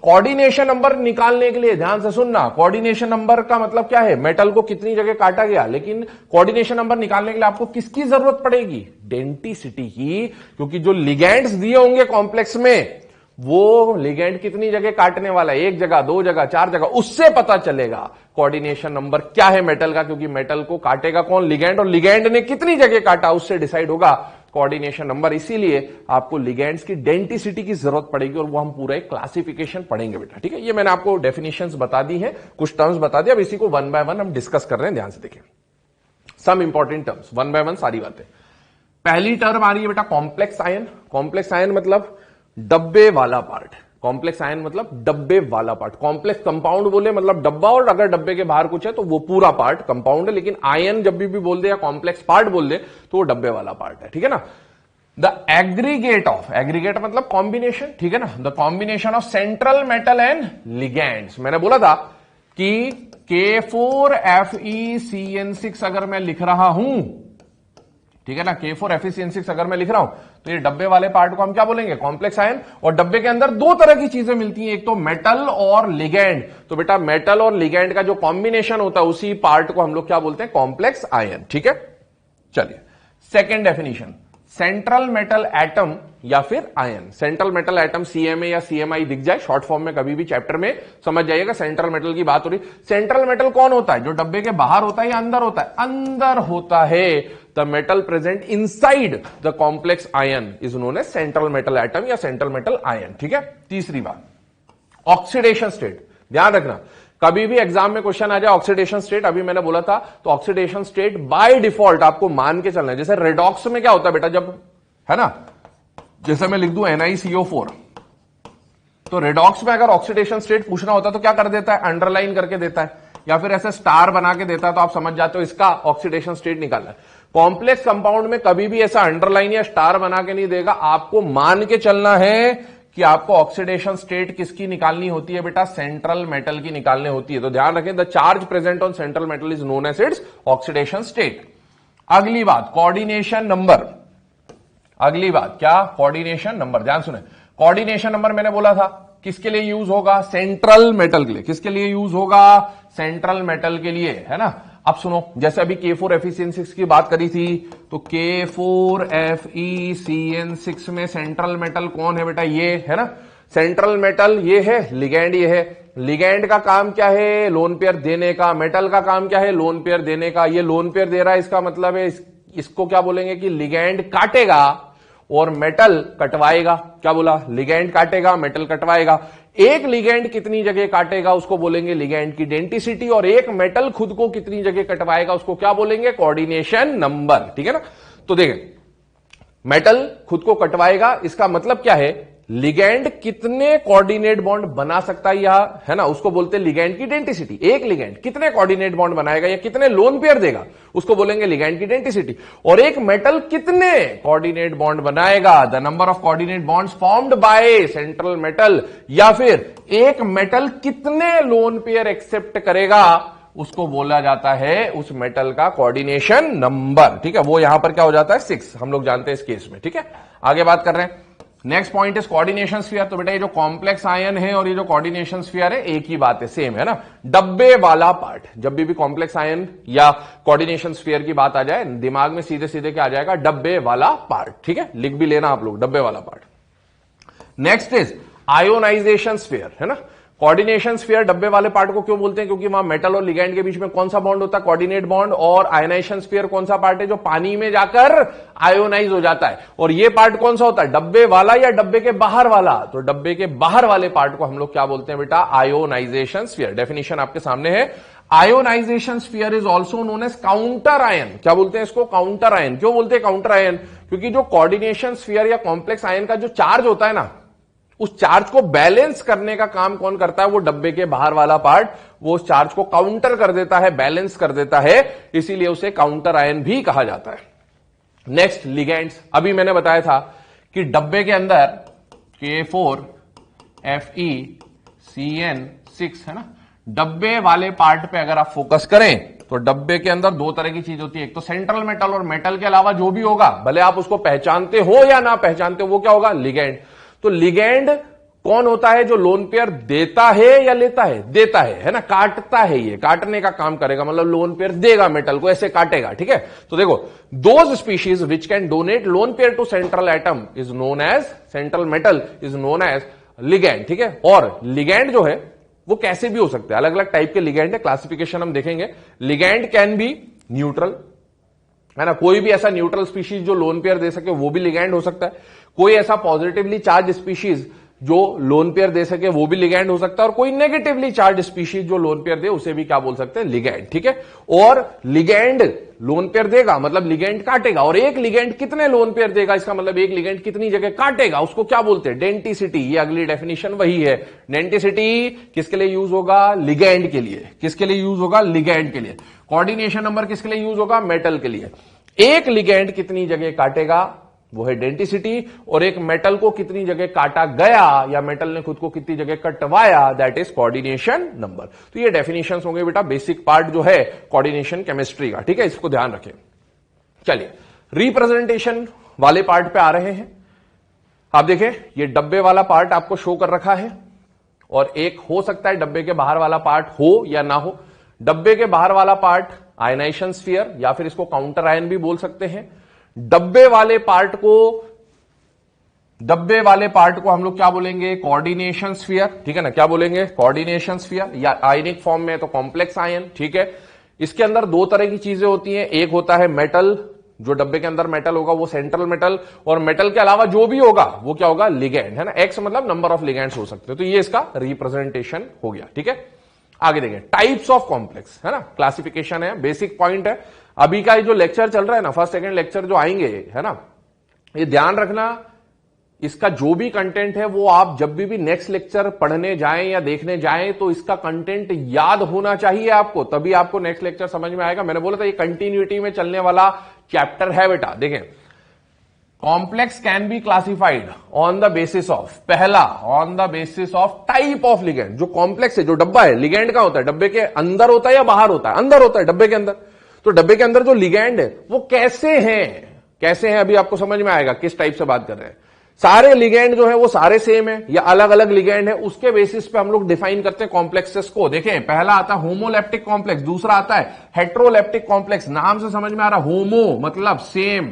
कोऑर्डिनेशन नंबर निकालने के लिए ध्यान से सुनना, कोऑर्डिनेशन नंबर का मतलब क्या है, मेटल को कितनी जगह काटा गया, लेकिन कोऑर्डिनेशन नंबर निकालने के लिए आपको किसकी जरूरत पड़ेगी, डेंटिसिटी की, क्योंकि जो लिगैंड्स दिए होंगे कॉम्प्लेक्स में वो लिगेंड कितनी जगह काटने वाला है, एक जगह, दो जगह, चार जगह, उससे पता चलेगा कोऑर्डिनेशन नंबर क्या है मेटल का, क्योंकि मेटल को काटेगा कौन, लिगेंड, और लिगेंड ने कितनी जगह काटा उससे डिसाइड होगा कोऑर्डिनेशन नंबर। इसीलिए आपको लिगेंड्स की डेंटिसिटी की जरूरत पड़ेगी और वो हम पूरा एक क्लासिफिकेशन पढ़ेंगे बेटा, ठीक है। ये मैंने आपको डेफिनेशंस बता दी हैं, कुछ टर्म्स बता दिया, अब इसी को वन बाय वन हम डिस्कस कर रहे हैं, ध्यान से देखिए। Some important terms, one by one सारी बातें। पहली टर्म आ रही है बेटा कॉम्प्लेक्स आयन। कॉम्प्लेक्स आयन मतलब डब्बे वाला पार्ट, कॉम्प्लेक्स आयन मतलब डब्बे वाला पार्ट। कॉम्प्लेक्स कंपाउंड बोले मतलब डब्बा, और अगर डब्बे के बाहर कुछ है तो वो पूरा पार्ट कंपाउंड है, लेकिन आयन जब भी बोल दे या कॉम्प्लेक्स पार्ट बोल दे तो वो डब्बे वाला पार्ट है, ठीक है ना। द एग्रीगेट ऑफ, एग्रीगेट मतलब कॉम्बिनेशन, ठीक है ना, the combination of central metal and ligands. मैंने बोला था कि K4FeCN6 अगर मैं लिख रहा हूं, ठीक है ना, K4FeCN6 अगर मैं लिख रहा हूं तो ये डब्बे वाले पार्ट को हम क्या बोलेंगे, कॉम्प्लेक्स आयन। और डब्बे के अंदर दो तरह की चीजें मिलती हैं, एक तो मेटल और लिगेंड। तो बेटा मेटल और लिगेंड का जो कॉम्बिनेशन होता है उसी पार्ट को हम लोग क्या बोलते हैं, कॉम्प्लेक्स आयन, ठीक है। चलिए second definition, central metal atom या फिर ion. Central metal atom CMA या CMI दिख जाए शॉर्ट फॉर्म में कभी भी चैप्टर में, समझ जाइएगा सेंट्रल मेटल की बात हो रही। सेंट्रल मेटल कौन होता है, जो डब्बे के बाहर होता है या अंदर होता है, अंदर होता है। The metal present inside the complex ion is known as central metal atom या सेंट्रल मेटल आयन, ठीक है। तीसरी बात ऑक्सीडेशन स्टेट, ध्यान रखना कभी भी एग्जाम में क्वेश्चन आ जाए ऑक्सीडेशन स्टेट, अभी मैंने बोला था तो ऑक्सीडेशन स्टेट बाय डिफॉल्ट आपको मान के चलना है। जैसे रेडॉक्स में क्या होता है बेटा, जब है ना, जैसे मैं लिख दूं NiCO4, तो रेडॉक्स में अगर ऑक्सीडेशन स्टेट पूछना होता तो क्या कर देता है, अंडरलाइन करके देता है, या फिर ऐसे स्टार बना के देता है, तो आप समझ जाते हो इसका ऑक्सीडेशन स्टेट निकालना है। कॉम्प्लेक्स कंपाउंड में कभी भी ऐसा अंडरलाइन या स्टार बना के नहीं देगा, आपको मान के चलना है कि आपको ऑक्सीडेशन स्टेट किसकी निकालनी होती है बेटा, सेंट्रल मेटल की निकालनी होती है। तो ध्यान रखें, the charge present on central metal is known as its oxidation state. अगली बात कोऑर्डिनेशन नंबर, अगली बात क्या, कोऑर्डिनेशन नंबर। ध्यान सुने, कोऑर्डिनेशन नंबर मैंने बोला था किसके लिए यूज होगा, सेंट्रल मेटल के लिए। किसके लिए यूज होगा, सेंट्रल मेटल के लिए, है ना। अब सुनो, जैसे अभी K4FeCN6 की बात करी थी, तो K4FeCN6 में सेंट्रल मेटल कौन है बेटा, ये है ना, सेंट्रल मेटल ये है, लिगेंड ये है। लिगेंड का काम क्या है, लोन पेयर देने का, मेटल का काम क्या है, लोन पेयर देने का। ये लोन पेयर दे रहा है, इसका मतलब है इसको क्या बोलेंगे कि लिगेंड काटेगा और मेटल कटवाएगा। क्या बोला, लिगेंड काटेगा मेटल कटवाएगा। एक लिगेंड कितनी जगह काटेगा उसको बोलेंगे लिगेंड की डेंटिसिटी, और एक मेटल खुद को कितनी जगह कटवाएगा उसको क्या बोलेंगे, कोऑर्डिनेशन नंबर, ठीक है ना। तो देखें, मेटल खुद को कटवाएगा, इसका मतलब क्या है, लिगेंड कितने कोऑर्डिनेट बॉन्ड बना सकता है, या है ना, उसको बोलते हैं लिगेंड की डेंटिसिटी। एक लिगेंड कितने कोऑर्डिनेट बॉन्ड बनाएगा या कितने लोन पेयर देगा उसको बोलेंगे लिगेंड की डेंटिसिटी। और एक मेटल कितने कोऑर्डिनेट बॉन्ड बनाएगा, the number of coordinate bonds formed by central metal, या फिर एक मेटल कितने लोन पेयर एक्सेप्ट करेगा उसको बोला जाता है उस मेटल का कोऑर्डिनेशन नंबर, ठीक है। वो यहां पर क्या हो जाता है, 6, हम लोग जानते हैं इस केस में, ठीक है। आगे बात कर रहे हैं, next point is coordination sphere. तो बेटा ये जो कॉम्प्लेक्स आयन है और ये जो कोऑर्डिनेशन स्फीयर है एक ही बात है, सेम है ना, डब्बे वाला पार्ट। जब भी कॉम्प्लेक्स आयन या कोऑर्डिनेशन स्फीयर की बात आ जाए दिमाग में सीधे सीधे क्या आ जाएगा, डब्बे वाला पार्ट, ठीक है, लिख भी लेना आप लोग, डब्बे वाला part. Next is ionization sphere, है ना। कोऑर्डिनेशन स्फीयर डब्बे वाले पार्ट को क्यों बोलते हैं, क्योंकि वहां मेटल और लिगेंड के बीच में कौन सा बॉन्ड होता है, कोऑर्डिनेट बॉन्ड। और आयोनाइजेशन स्फीयर कौन सा पार्ट है, जो पानी में जाकर आयोनाइज हो जाता है। और ये पार्ट कौन सा होता है, डब्बे वाला या डब्बे के बाहर वाला। तो डब्बे के बाहर वाले पार्ट को हम लोग क्या बोलते हैं बेटा, आयोनाइजेशन स्फीयर। डेफिनेशन आपके सामने है, ionization sphere is also known as counter ion. क्या बोलते हैं इसको, काउंटर आयन। क्यों बोलते हैं काउंटर आयन, क्योंकि जो कोऑर्डिनेशन स्फीयर या कॉम्प्लेक्स आयन का जो चार्ज होता है ना, उस चार्ज को बैलेंस करने का काम कौन करता है, वो डब्बे के बाहर वाला पार्ट, वो उस चार्ज को काउंटर कर देता है, बैलेंस कर देता है, इसीलिए उसे काउंटर आयन भी कहा जाता है। नेक्स्ट लिगेंड्स, अभी मैंने बताया था कि डब्बे के अंदर K4FeCN6 है ना, डब्बे वाले पार्ट पे अगर आप फोकस करें तो डब्बे के अंदर दो तरह की चीज होती है, एक तो सेंट्रल मेटल, और मेटल के अलावा जो भी होगा, भले आप उसको पहचानते हो या ना पहचानते हो, वो क्या होगा, लिगेंड। तो लिगेंड कौन होता है, जो लोन पेयर देता है या लेता है, देता है ना, काटता है, ये काटने का काम करेगा, मतलब लोन पेयर देगा मेटल को, ऐसे काटेगा, ठीक है। तो देखो, those species which can donate lone pair to central atom is known as, central metal is known as ligand, ठीक है। और लिगैंड जो है वो कैसे भी हो सकते हैं, अलग अलग टाइप के लिगैंड है, क्लासिफिकेशन हम देखेंगे। लिगैंड कैन बी न्यूट्रल, है ना, कोई भी ऐसा न्यूट्रल स्पीशीज जो लोन पेयर दे सके वो भी लिगैंड हो सकता है। कोई ऐसा पॉजिटिवली चार्ज स्पीशीज जो लोन पेयर दे सके वो भी लिगैंड हो सकता है। और कोई नेगेटिवली चार्ज स्पीशीज जो लोन पेयर दे उसे भी क्या बोल सकते हैं, लिगैंड, ठीक है। और लिगैंड लोन पेयर देगा मतलब लिगैंड काटेगा, और एक लिगैंड कितने लोन पेयर देगा, इसका मतलब एक लिगैंड कितनी जगह काटेगा, उसको क्या बोलते हैं, डेंटिसिटी। ये अगली डेफिनेशन वही है। डेंटिसिटी किसके लिए यूज होगा, लिगैंड के लिए। किसके लिए यूज होगा, लिगैंड के लिए। कोऑर्डिनेशन नंबर किसके लिए यूज होगा, मेटल के लिए। एक लिगैंड कितनी जगह काटेगा वो है डेंटिसिटी, और एक मेटल को कितनी जगह काटा गया या मेटल ने खुद को कितनी जगह कटवाया, दैट इज कोऑर्डिनेशन नंबर। तो ये डेफिनेशंस होंगे बेटा, बेसिक पार्ट जो है कोऑर्डिनेशन केमिस्ट्री का, ठीक है, इसको ध्यान रखें। चलिए रिप्रेजेंटेशन वाले पार्ट पे आ रहे हैं। आप देखें ये डब्बे वाला पार्ट आपको शो कर रखा है, और एक हो सकता है डब्बे के बाहर वाला पार्ट हो या ना हो। डब्बे के बाहर वाला पार्ट आयनाइजेशन स्फीयर, या फिर इसको काउंटर आयन भी बोल सकते हैं। डब्बे वाले पार्ट को हम लोग क्या बोलेंगे, कोऑर्डिनेशन स्फीयर, ठीक है ना, क्या बोलेंगे, कोऑर्डिनेशन स्फीयर, या आयनिक फॉर्म में तो कॉम्प्लेक्स आयन, ठीक है। इसके अंदर दो तरह की चीजें होती हैं, एक होता है मेटल, जो डब्बे के अंदर मेटल होगा वो सेंट्रल मेटल, और मेटल के अलावा जो भी होगा वो क्या होगा, लिगैंड, है ना। एक्स मतलब नंबर ऑफ लिगैंड्स हो सकते हैं। तो ये इसका रिप्रेजेंटेशन हो गया, ठीक है। आगे देखें टाइप्स ऑफ कॉम्प्लेक्स, है ना, क्लासिफिकेशन है, बेसिक पॉइंट है। अभी का ये जो लेक्चर चल रहा है ना, फर्स्ट सेकंड लेक्चर जो आएंगे, है ना, ये ध्यान रखना, इसका जो भी कंटेंट है वो आप जब भी नेक्स्ट लेक्चर पढ़ने जाएं या देखने जाएं तो इसका कंटेंट याद होना चाहिए आपको, तभी आपको नेक्स्ट लेक्चर समझ में आएगा। मैंने बोला था ये कंटिन्यूटी में चलने वाला चैप्टर है बेटा। देखें complex can be classified on the basis of, पहला on the basis of type of ligand. जो कॉम्प्लेक्स है, जो डब्बा है, लिगैंड का होता है, डब्बे के अंदर होता है या बाहर होता है, अंदर होता है डब्बे के अंदर। तो डब्बे के अंदर जो लिगैंड है वो कैसे हैं अभी आपको समझ में आएगा किस टाइप से बात कर रहे हैं। सारे लिगैंड जो है वो सारे सेम है या अलग अलग लिगैंड है, उसके बेसिस पे हम लोग डिफाइन करते हैं कॉम्प्लेक्सेस को। देखें पहला आता है होमोलेप्टिक कॉम्प्लेक्स, दूसरा आता है हेट्रोलेप्टिक कॉम्प्लेक्स। नाम से समझ में आ रहा, होमो मतलब सेम,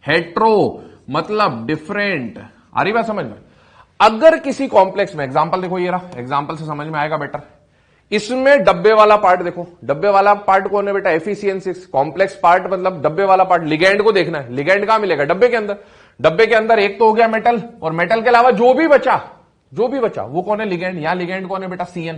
हेट्रो मतलब डिफरेंट। आ रही बात समझ में। अगर किसी कॉम्प्लेक्स में, एग्जांपल देखो ये रहा, एग्जांपल से समझ में आएगा बेटर। इसमें डब्बे वाला पार्ट देखो, डब्बे वाला पार्ट कौन है बेटा, Fe(CN6). कॉम्प्लेक्स पार्ट मतलब डब्बे वाला पार्ट, लिगैंड को देखना है, लिगैंड कहां मिलेगा, डब्बे के अंदर। डब्बे के अंदर एक तो हो गया मेटल, और मेटल के अलावा जो भी बचा वो कौन है, लिगैंड। यहां लिगैंड कौन है बेटा, Cn।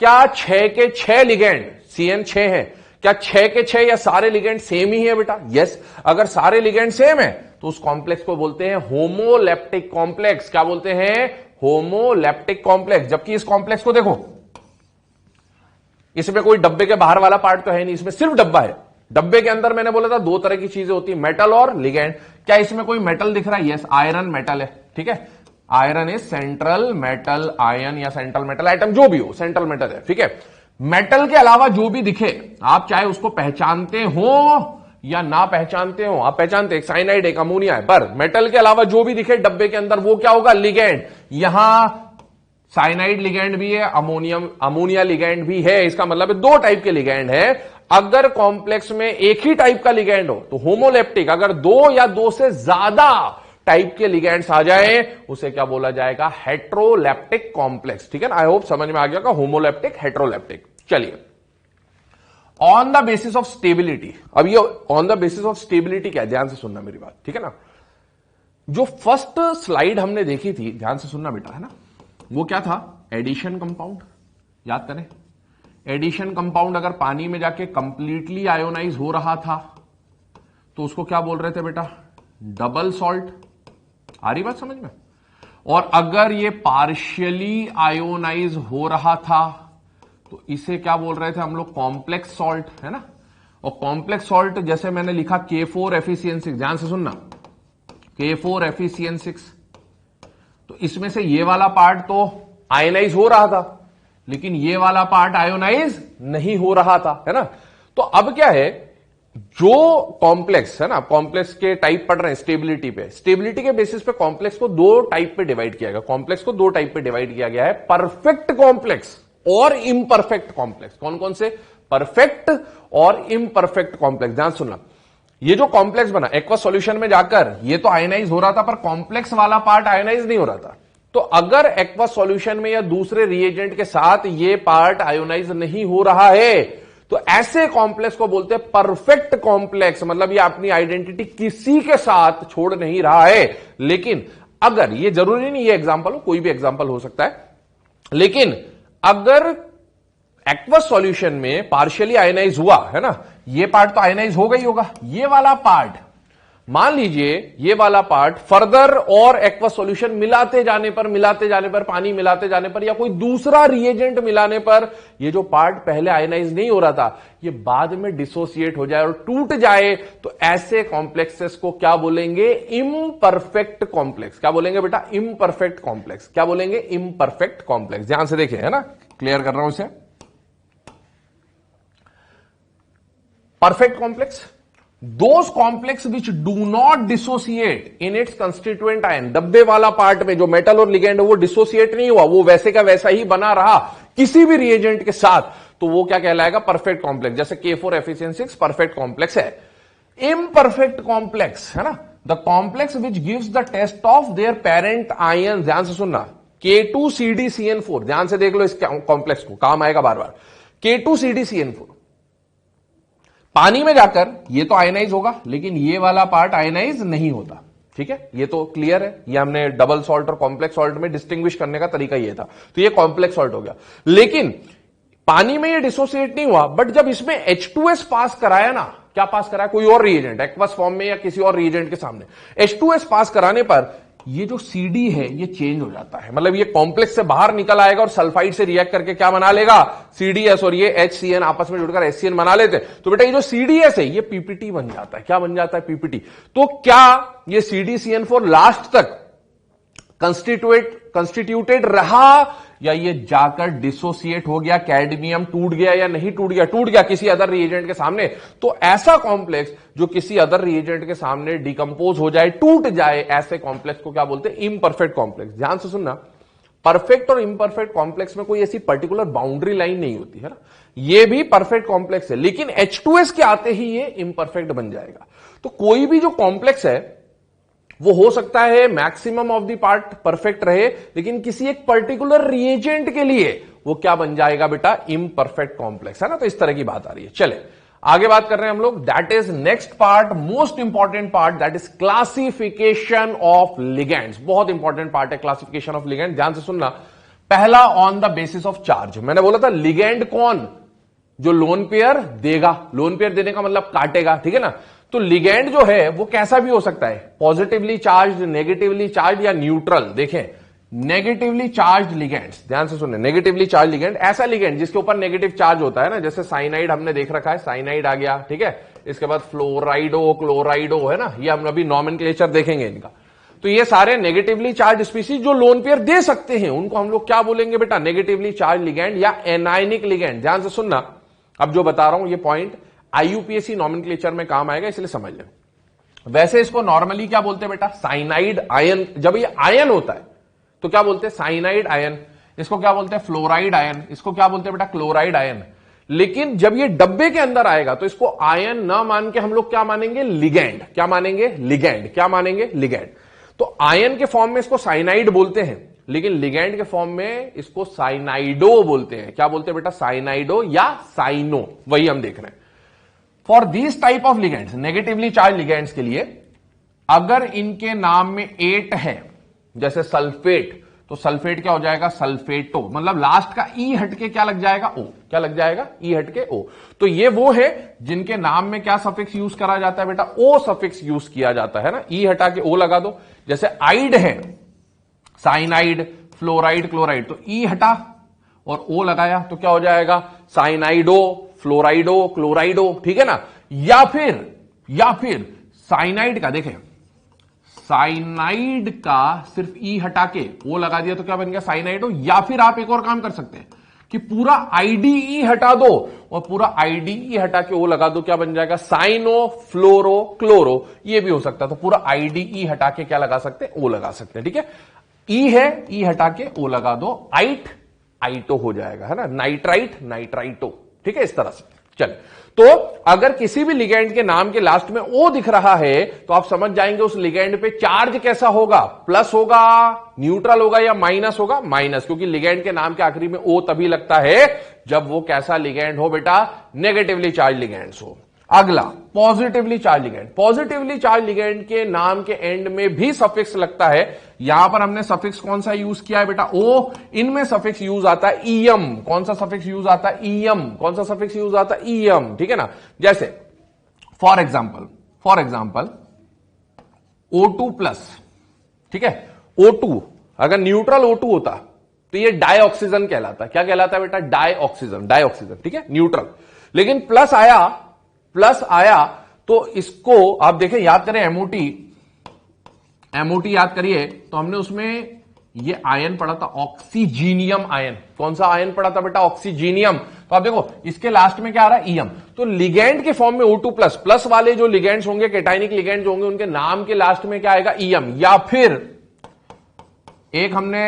क्या 6 के 6 लिगैंड, Cn 6 है, क्या 6 के 6 या सारे लिगैंड सेम ही है बेटा, यस। अगर सारे लिगैंड सेम है तो उस कॉम्प्लेक्स को बोलते हैं होमोलेप्टिक कॉम्प्लेक्स। क्या बोलते हैं, होमोलेप्टिक कॉम्प्लेक्स। जबकि इस कॉम्प्लेक्स को देखो, इसमें कोई डब्बे के बाहर वाला पार्ट तो है नहीं, इसमें सिर्फ डब्बा है। डब्बे के अंदर मैंने बोला था दो तरह की चीजें होती है, मेटल और लिगैंड। क्या इसमें कोई मेटल दिख रहा है, यस, आयरन मेटल है, ठीक है। Iron is central metal ion या सेंट्रल मेटल आइटम, जो भी हो सेंट्रल मेटल है, ठीक है। मेटल के अलावा जो भी दिखे, आप चाहे उसको पहचानते हो या ना पहचानते हो, आप पहचानते एक साइनाइड एक अमोनिया है, पर मेटल के अलावा जो भी दिखे डब्बे के अंदर वो क्या होगा, लिगैंड। यहां साइनाइड लिगैंड भी है, अमोनिया लिगैंड भी है। इसका मतलब दो टाइप के लिगैंड है। अगर कॉम्प्लेक्स में एक ही टाइप का लिगैंड हो तो होमोलेप्टिक, अगर दो या दो से ज्यादा टाइप के लिगैंड्स आ जाए उसे क्या बोला जाएगा, हेट्रोलेप्टिक कॉम्प्लेक्स, ठीक है ना। आई होप समझ में आ गया का, होमोलेप्टिक हेट्रोलेप्टिक। चलिए on the basis of stability. अब ये on the basis of stability क्या है, ध्यान से सुनना मेरी बात, ठीक है ना। जो फर्स्ट स्लाइड हमने देखी थी, ध्यान से सुनना बेटा, है ना, वो क्या था, एडिशन कंपाउंड। याद करें, एडिशन कंपाउंड अगर पानी में जाके कंप्लीटली आयोनाइज हो रहा था तो उसको क्या बोल रहे थे बेटा, डबल सॉल्ट। आ रही बात समझ में। और अगर ये पार्शियली आयोनाइज हो रहा था तो इसे क्या बोल रहे थे हम लोग, कॉम्प्लेक्स सॉल्ट, है ना। और कॉम्प्लेक्स सॉल्ट जैसे मैंने लिखा K4FeCN6, ध्यान से सुनना, K4FeCN6। तो इसमें से ये वाला पार्ट तो आयोनाइज हो रहा था, लेकिन ये वाला पार्ट आयोनाइज नहीं हो रहा था, है ना। तो अब क्या है, जो कॉम्प्लेक्स है ना, कॉम्प्लेक्स के टाइप पढ़ रहे हैं स्टेबिलिटी पे, स्टेबिलिटी के बेसिस पे कॉम्प्लेक्स को दो टाइप पे डिवाइड किया गया। कॉम्प्लेक्स को दो टाइप पे डिवाइड किया गया है, परफेक्ट कॉम्प्लेक्स और इम्परफेक्ट कॉम्प्लेक्स। कौन कौन से, परफेक्ट और इम्परफेक्ट कॉम्प्लेक्स। ध्यान सुनना, ये जो कॉम्प्लेक्स बना एक्वा सॉल्यूशन में जाकर, ये तो आयनाइज हो रहा था, पर कॉम्प्लेक्स वाला पार्ट आयनाइज नहीं हो रहा था। तो अगर एक्वस सॉल्यूशन में या दूसरे रिएजेंट के साथ ये पार्ट आयोनाइज नहीं हो रहा है तो ऐसे कॉम्प्लेक्स को बोलते हैं परफेक्ट कॉम्प्लेक्स। मतलब ये अपनी आइडेंटिटी किसी के साथ छोड़ नहीं रहा है। लेकिन अगर, ये जरूरी नहीं ये एग्जांपल हो, कोई भी एग्जांपल हो सकता है, लेकिन अगर एक्वस सॉल्यूशन में पार्शियली आयनाइज हुआ है ना, ये पार्ट तो आयनाइज हो गई होगा, ये वाला पार्ट, मान लीजिए ये वाला पार्ट फर्दर और एक्वस सॉल्यूशन मिलाते जाने पर पानी मिलाते जाने पर या कोई दूसरा रिएजेंट मिलाने पर ये जो पार्ट पहले आयनाइज नहीं हो रहा था ये बाद में डिसोसिएट हो जाए और टूट जाए, तो ऐसे कॉम्प्लेक्सेस को क्या बोलेंगे? Imperfect complex. क्या बोलेंगे बेटा? Imperfect complex. क्या बोलेंगे? Imperfect complex. ध्यान से देखिए, है ना, क्लियर कर रहा हूं इसे। Perfect complex, those complex which do not dissociate in its constituent ion. डब्बे वाला पार्ट में जो मेटल और लिगेंड है वो डिसोसिएट नहीं हुआ, वो वैसे का वैसा ही बना रहा किसी भी रिएजेंट के साथ, तो वो क्या कहलाएगा? Perfect complex. जैसे K4FeCN6 परफेक्ट कॉम्प्लेक्स है। इम्परफेक्ट कॉम्प्लेक्स है ना, the complex which gives the taste of their parent ion. ध्यान से सुनना, K2CdCN4, ध्यान से देख लो इस कॉम्प्लेक्स को, काम आएगा बार बार। K2CdCN4 पानी में जाकर ये तो आयनाइज होगा, लेकिन ये वाला पार्ट आयनाइज नहीं होता। ठीक है, ये तो क्लियर है। ये हमने डबल सॉल्ट और कॉम्प्लेक्स सॉल्ट में डिस्टिंग्विश करने का तरीका ये था। तो ये कॉम्प्लेक्स सॉल्ट हो गया, लेकिन पानी में ये डिसोसिएट नहीं हुआ, बट जब इसमें H2S पास कराया ना, क्या पास कराया? कोई और रिएजेंट, एक्वस फॉर्म में या किसी और रिएजेंट के सामने H2S पास कराने पर ये जो CD है ये चेंज हो जाता है। मतलब ये कॉम्प्लेक्स से बाहर निकल आएगा और सल्फाइड से रिएक्ट करके क्या बना लेगा? CDS, और ये HCN आपस में जुड़कर HCN बना लेते। तो बेटा ये जो CDS है ये PPT बन जाता है। क्या बन जाता है? PPT। तो क्या ये CdCN4 लास्ट तक कंस्टिट्यूटेड रहा या ये जाकर डिसोसिएट हो गया, कैडमियम टूट गया या नहीं टूट गया? टूट गया किसी अदर रिएजेंट के सामने। तो ऐसा कॉम्प्लेक्स जो किसी अदर रिएजेंट के सामने डिकम्पोज हो जाए, टूट जाए, ऐसे कॉम्प्लेक्स को क्या बोलते हैं? Imperfect complex. ध्यान से सुनना, परफेक्ट और इम्परफेक्ट कॉम्प्लेक्स में कोई ऐसी पर्टिकुलर बाउंड्री लाइन नहीं होती है ना। ये भी परफेक्ट कॉम्प्लेक्स है, लेकिन H2S के आते ही ये इम्परफेक्ट बन जाएगा। तो कोई भी जो कॉम्प्लेक्स है वो हो सकता है maximum of the part perfect रहे, लेकिन किसी एक पर्टिकुलर रिएजेंट के लिए वो क्या बन जाएगा बेटा? इम्परफेक्ट कॉम्प्लेक्स, है ना। तो इस तरह की बात आ रही है। चले आगे बात कर रहे हैं हम लोग। That is next part, most important part, that is classification of ligands. बहुत इंपॉर्टेंट पार्ट है क्लासिफिकेशन ऑफ लिगेंड। ध्यान से सुनना। पहला, on the basis of charge. मैंने बोला था लिगेंड कौन? जो लोन पेयर देगा। लोन पेयर देने का मतलब काटेगा, ठीक है ना। तो लिगेंड जो है वो कैसा भी हो सकता है, पॉजिटिवली चार्ज, नेगेटिवली चार्ज या न्यूट्रल। देखें, नेगेटिवली चार्ज लिगेंड्स, ध्यान से सुनने, नेगेटिवली चार्ज लिगेंड, ऐसा लिगेंड जिसके ऊपर नेगेटिव चार्ज होता है ना, जैसे साइनाइड हमने देख रखा है, साइनाइड आ गया, ठीक है। इसके बाद फ्लोराइडो, क्लोराइडो, है ना, ये हम अभी नॉमेनक्लेचर देखेंगे इनका। तो ये सारे नेगेटिवली चार्ज स्पीसीज जो लोन पेयर दे सकते हैं उनको हम लोग क्या बोलेंगे बेटा? नेगेटिवली चार्ज लिगेंड या एनायनिक लिगेंड। ध्यान से सुनना, अब जो बता रहा हूं ये पॉइंट IUPAC नॉमेनक्लेचर में काम आएगा, इसलिए समझ लें। वैसे इसको नॉर्मली क्या बोलते हैं बेटा? Cyanide ion. जब ये आयन होता है तो क्या बोलते हैं? Cyanide ion. इसको क्या बोलते हैं? Fluoride ion. इसको क्या बोलते हैं बेटा? Chloride ion. लेकिन जब ये डब्बे के अंदर आएगा तो इसको आयन ना मान के हम लोग क्या मानेंगे? लिगेंड। क्या मानेंगे? लिगेंड। क्या मानेंगे? लिगेंड। तो आयन के फॉर्म में इसको साइनाइड बोलते हैं, लेकिन लिगेंड के फॉर्म में इसको साइनाइडो बोलते हैं। क्या बोलते हैं बेटा? साइनाइडो या साइनो, वही हम देख रहे हैं। For this type of ligands, negatively charge ligands के लिए, अगर इनके नाम में 8 है, जैसे सल्फेट, तो सल्फेट क्या हो जाएगा? सल्फेटो। मतलब लास्ट का ई हटके क्या लग जाएगा? ओ। क्या लग जाएगा? ई हटके ओ। तो ये वो है जिनके नाम में क्या सफिक्स यूज करा जाता है बेटा? ओ सफिक्स यूज किया जाता है ना। ई हटा के ओ लगा दो। जैसे आइड है, साइनाइड, फ्लोराइड, क्लोराइड, तो ई हटा और ओ लगाया तो क्या हो जाएगा? साइनाइडो, फ्लोराइडो, क्लोराइडो, ठीक है ना। या फिर साइनाइड का, देखें, साइनाइड का सिर्फ ई हटा के ओ लगा दिया तो क्या बन गया? साइनाइडो। या फिर आप एक और काम कर सकते हैं कि पूरा आईडीई हटा दो और पूरा आईडीई हटा के ओ लगा दो, क्या बन जाएगा? साइनो, फ्लोरो, क्लोरो। ये भी हो सकता है। तो पूरा आईडीई हटा के क्या लगा सकते हैं? ओ लगा सकते हैं, ठीक है। ई है, ई हटा के ओ लगा दो, आइट, आइटो हो जाएगा, है ना। नाइट्राइट, नाइट्राइटो, ठीक है, इस तरह से। चल, तो अगर किसी भी लिगेंड के नाम के लास्ट में ओ दिख रहा है तो आप समझ जाएंगे उस लिगेंड पे चार्ज कैसा होगा, प्लस होगा, न्यूट्रल होगा या माइनस होगा, माइनस, क्योंकि लिगेंड के नाम के आखिरी में ओ तभी लगता है जब वो कैसा लिगेंड हो बेटा, नेगेटिवली चार्ज लिगेंड्स हो। अगला positively charge ligand. Positively charge ligand के नाम के एंड में भी सफिक्स लगता है। यहां पर हमने सफिक्स कौन सा यूज किया है बेटा, ओ। इनमें सफिक्स यूज आता है ईएम। कौन सा सफिक्स यूज आता है, ईएम। कौन सा सफिक्स यूज आता है, ईएम, ठीक है ना। जैसे फॉर एग्जाम्पल O2 प्लस, ठीक है, O2 अगर न्यूट्रल O2 होता तो ये डाइऑक्सीजन कहलाता है। क्या कहलाता है बेटा, डाइऑक्सीजन, डाइऑक्सीजन, ठीक है, न्यूट्रल। लेकिन प्लस आया तो इसको आप देखें, याद करें एमओटी याद करिए, तो हमने उसमें ये आयन पढ़ा था, ऑक्सीजीनियम आयन। कौन सा आयन पढ़ा था बेटा, ऑक्सीजीनियम। तो आप देखो इसके लास्ट में क्या आ रहा है, ईएम। तो लिगेंड के फॉर्म में O2 प्लस, प्लस वाले जो लिगेंड्स होंगे, कैटाइनिक लिगेंड्स होंगे, उनके नाम के लास्ट में क्या आएगा, ईएम। या फिर एक हमने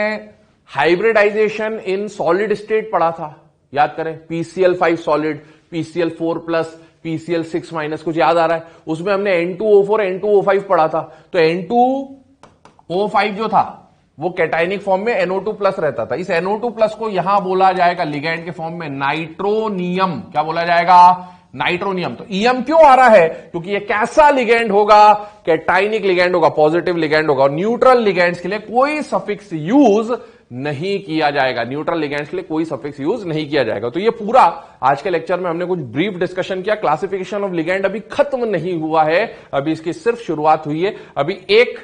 हाइब्रिडाइजेशन इन सॉलिड स्टेट पढ़ा था, याद करें, PCl5 solid, PCl4 plus, PCl6 minus, कुछ याद आ रहा है, उसमें हमने N2O4 N2O5 पढ़ा था। तो N2O5 जो था वो कैटाइनिक फॉर्म में NO2 प्लस रहता था। इस NO2 प्लस को यहां बोला जाएगा लिगेंड के फॉर्म में नाइट्रोनियम। क्या बोला जाएगा, नाइट्रोनियम। तो ईएम क्यों आ रहा है, क्योंकि ये कैसा लिगेंड होगा, कैटाइनिक लिगेंड होगा, पॉजिटिव लिगेंड होगा। और न्यूट्रल लिगेंड्स के लिए कोई सफिक्स यूज नहीं किया जाएगा, न्यूट्रल लिगेंड्स के लिए कोई सफिक्स यूज नहीं किया जाएगा। तो ये पूरा आज के लेक्चर में हमने कुछ ब्रीफ डिस्कशन किया। क्लासिफिकेशन ऑफ लिगेंड अभी खत्म नहीं हुआ है, अभी इसकी सिर्फ शुरुआत हुई है। अभी एक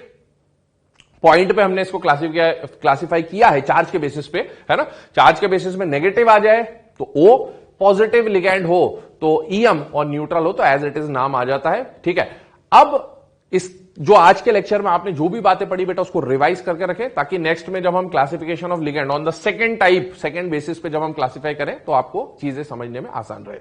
पॉइंट पे हमने इसको क्लासिफाई किया है चार्ज के बेसिस पे, है ना। चार्ज के बेसिस में नेगेटिव आ जाए तो ओ, पॉजिटिव लिगेंड हो तो ईएम, और न्यूट्रल हो तो एज इट इज नाम आ जाता है, ठीक है। अब इस जो आज के लेक्चर में आपने जो भी बातें पढ़ी बेटा उसको रिवाइज करके रखें, ताकि नेक्स्ट में जब हम classification of ligand on the second type, second basis पे जब हम क्लासिफाई करें तो आपको चीजें समझने में आसान रहे।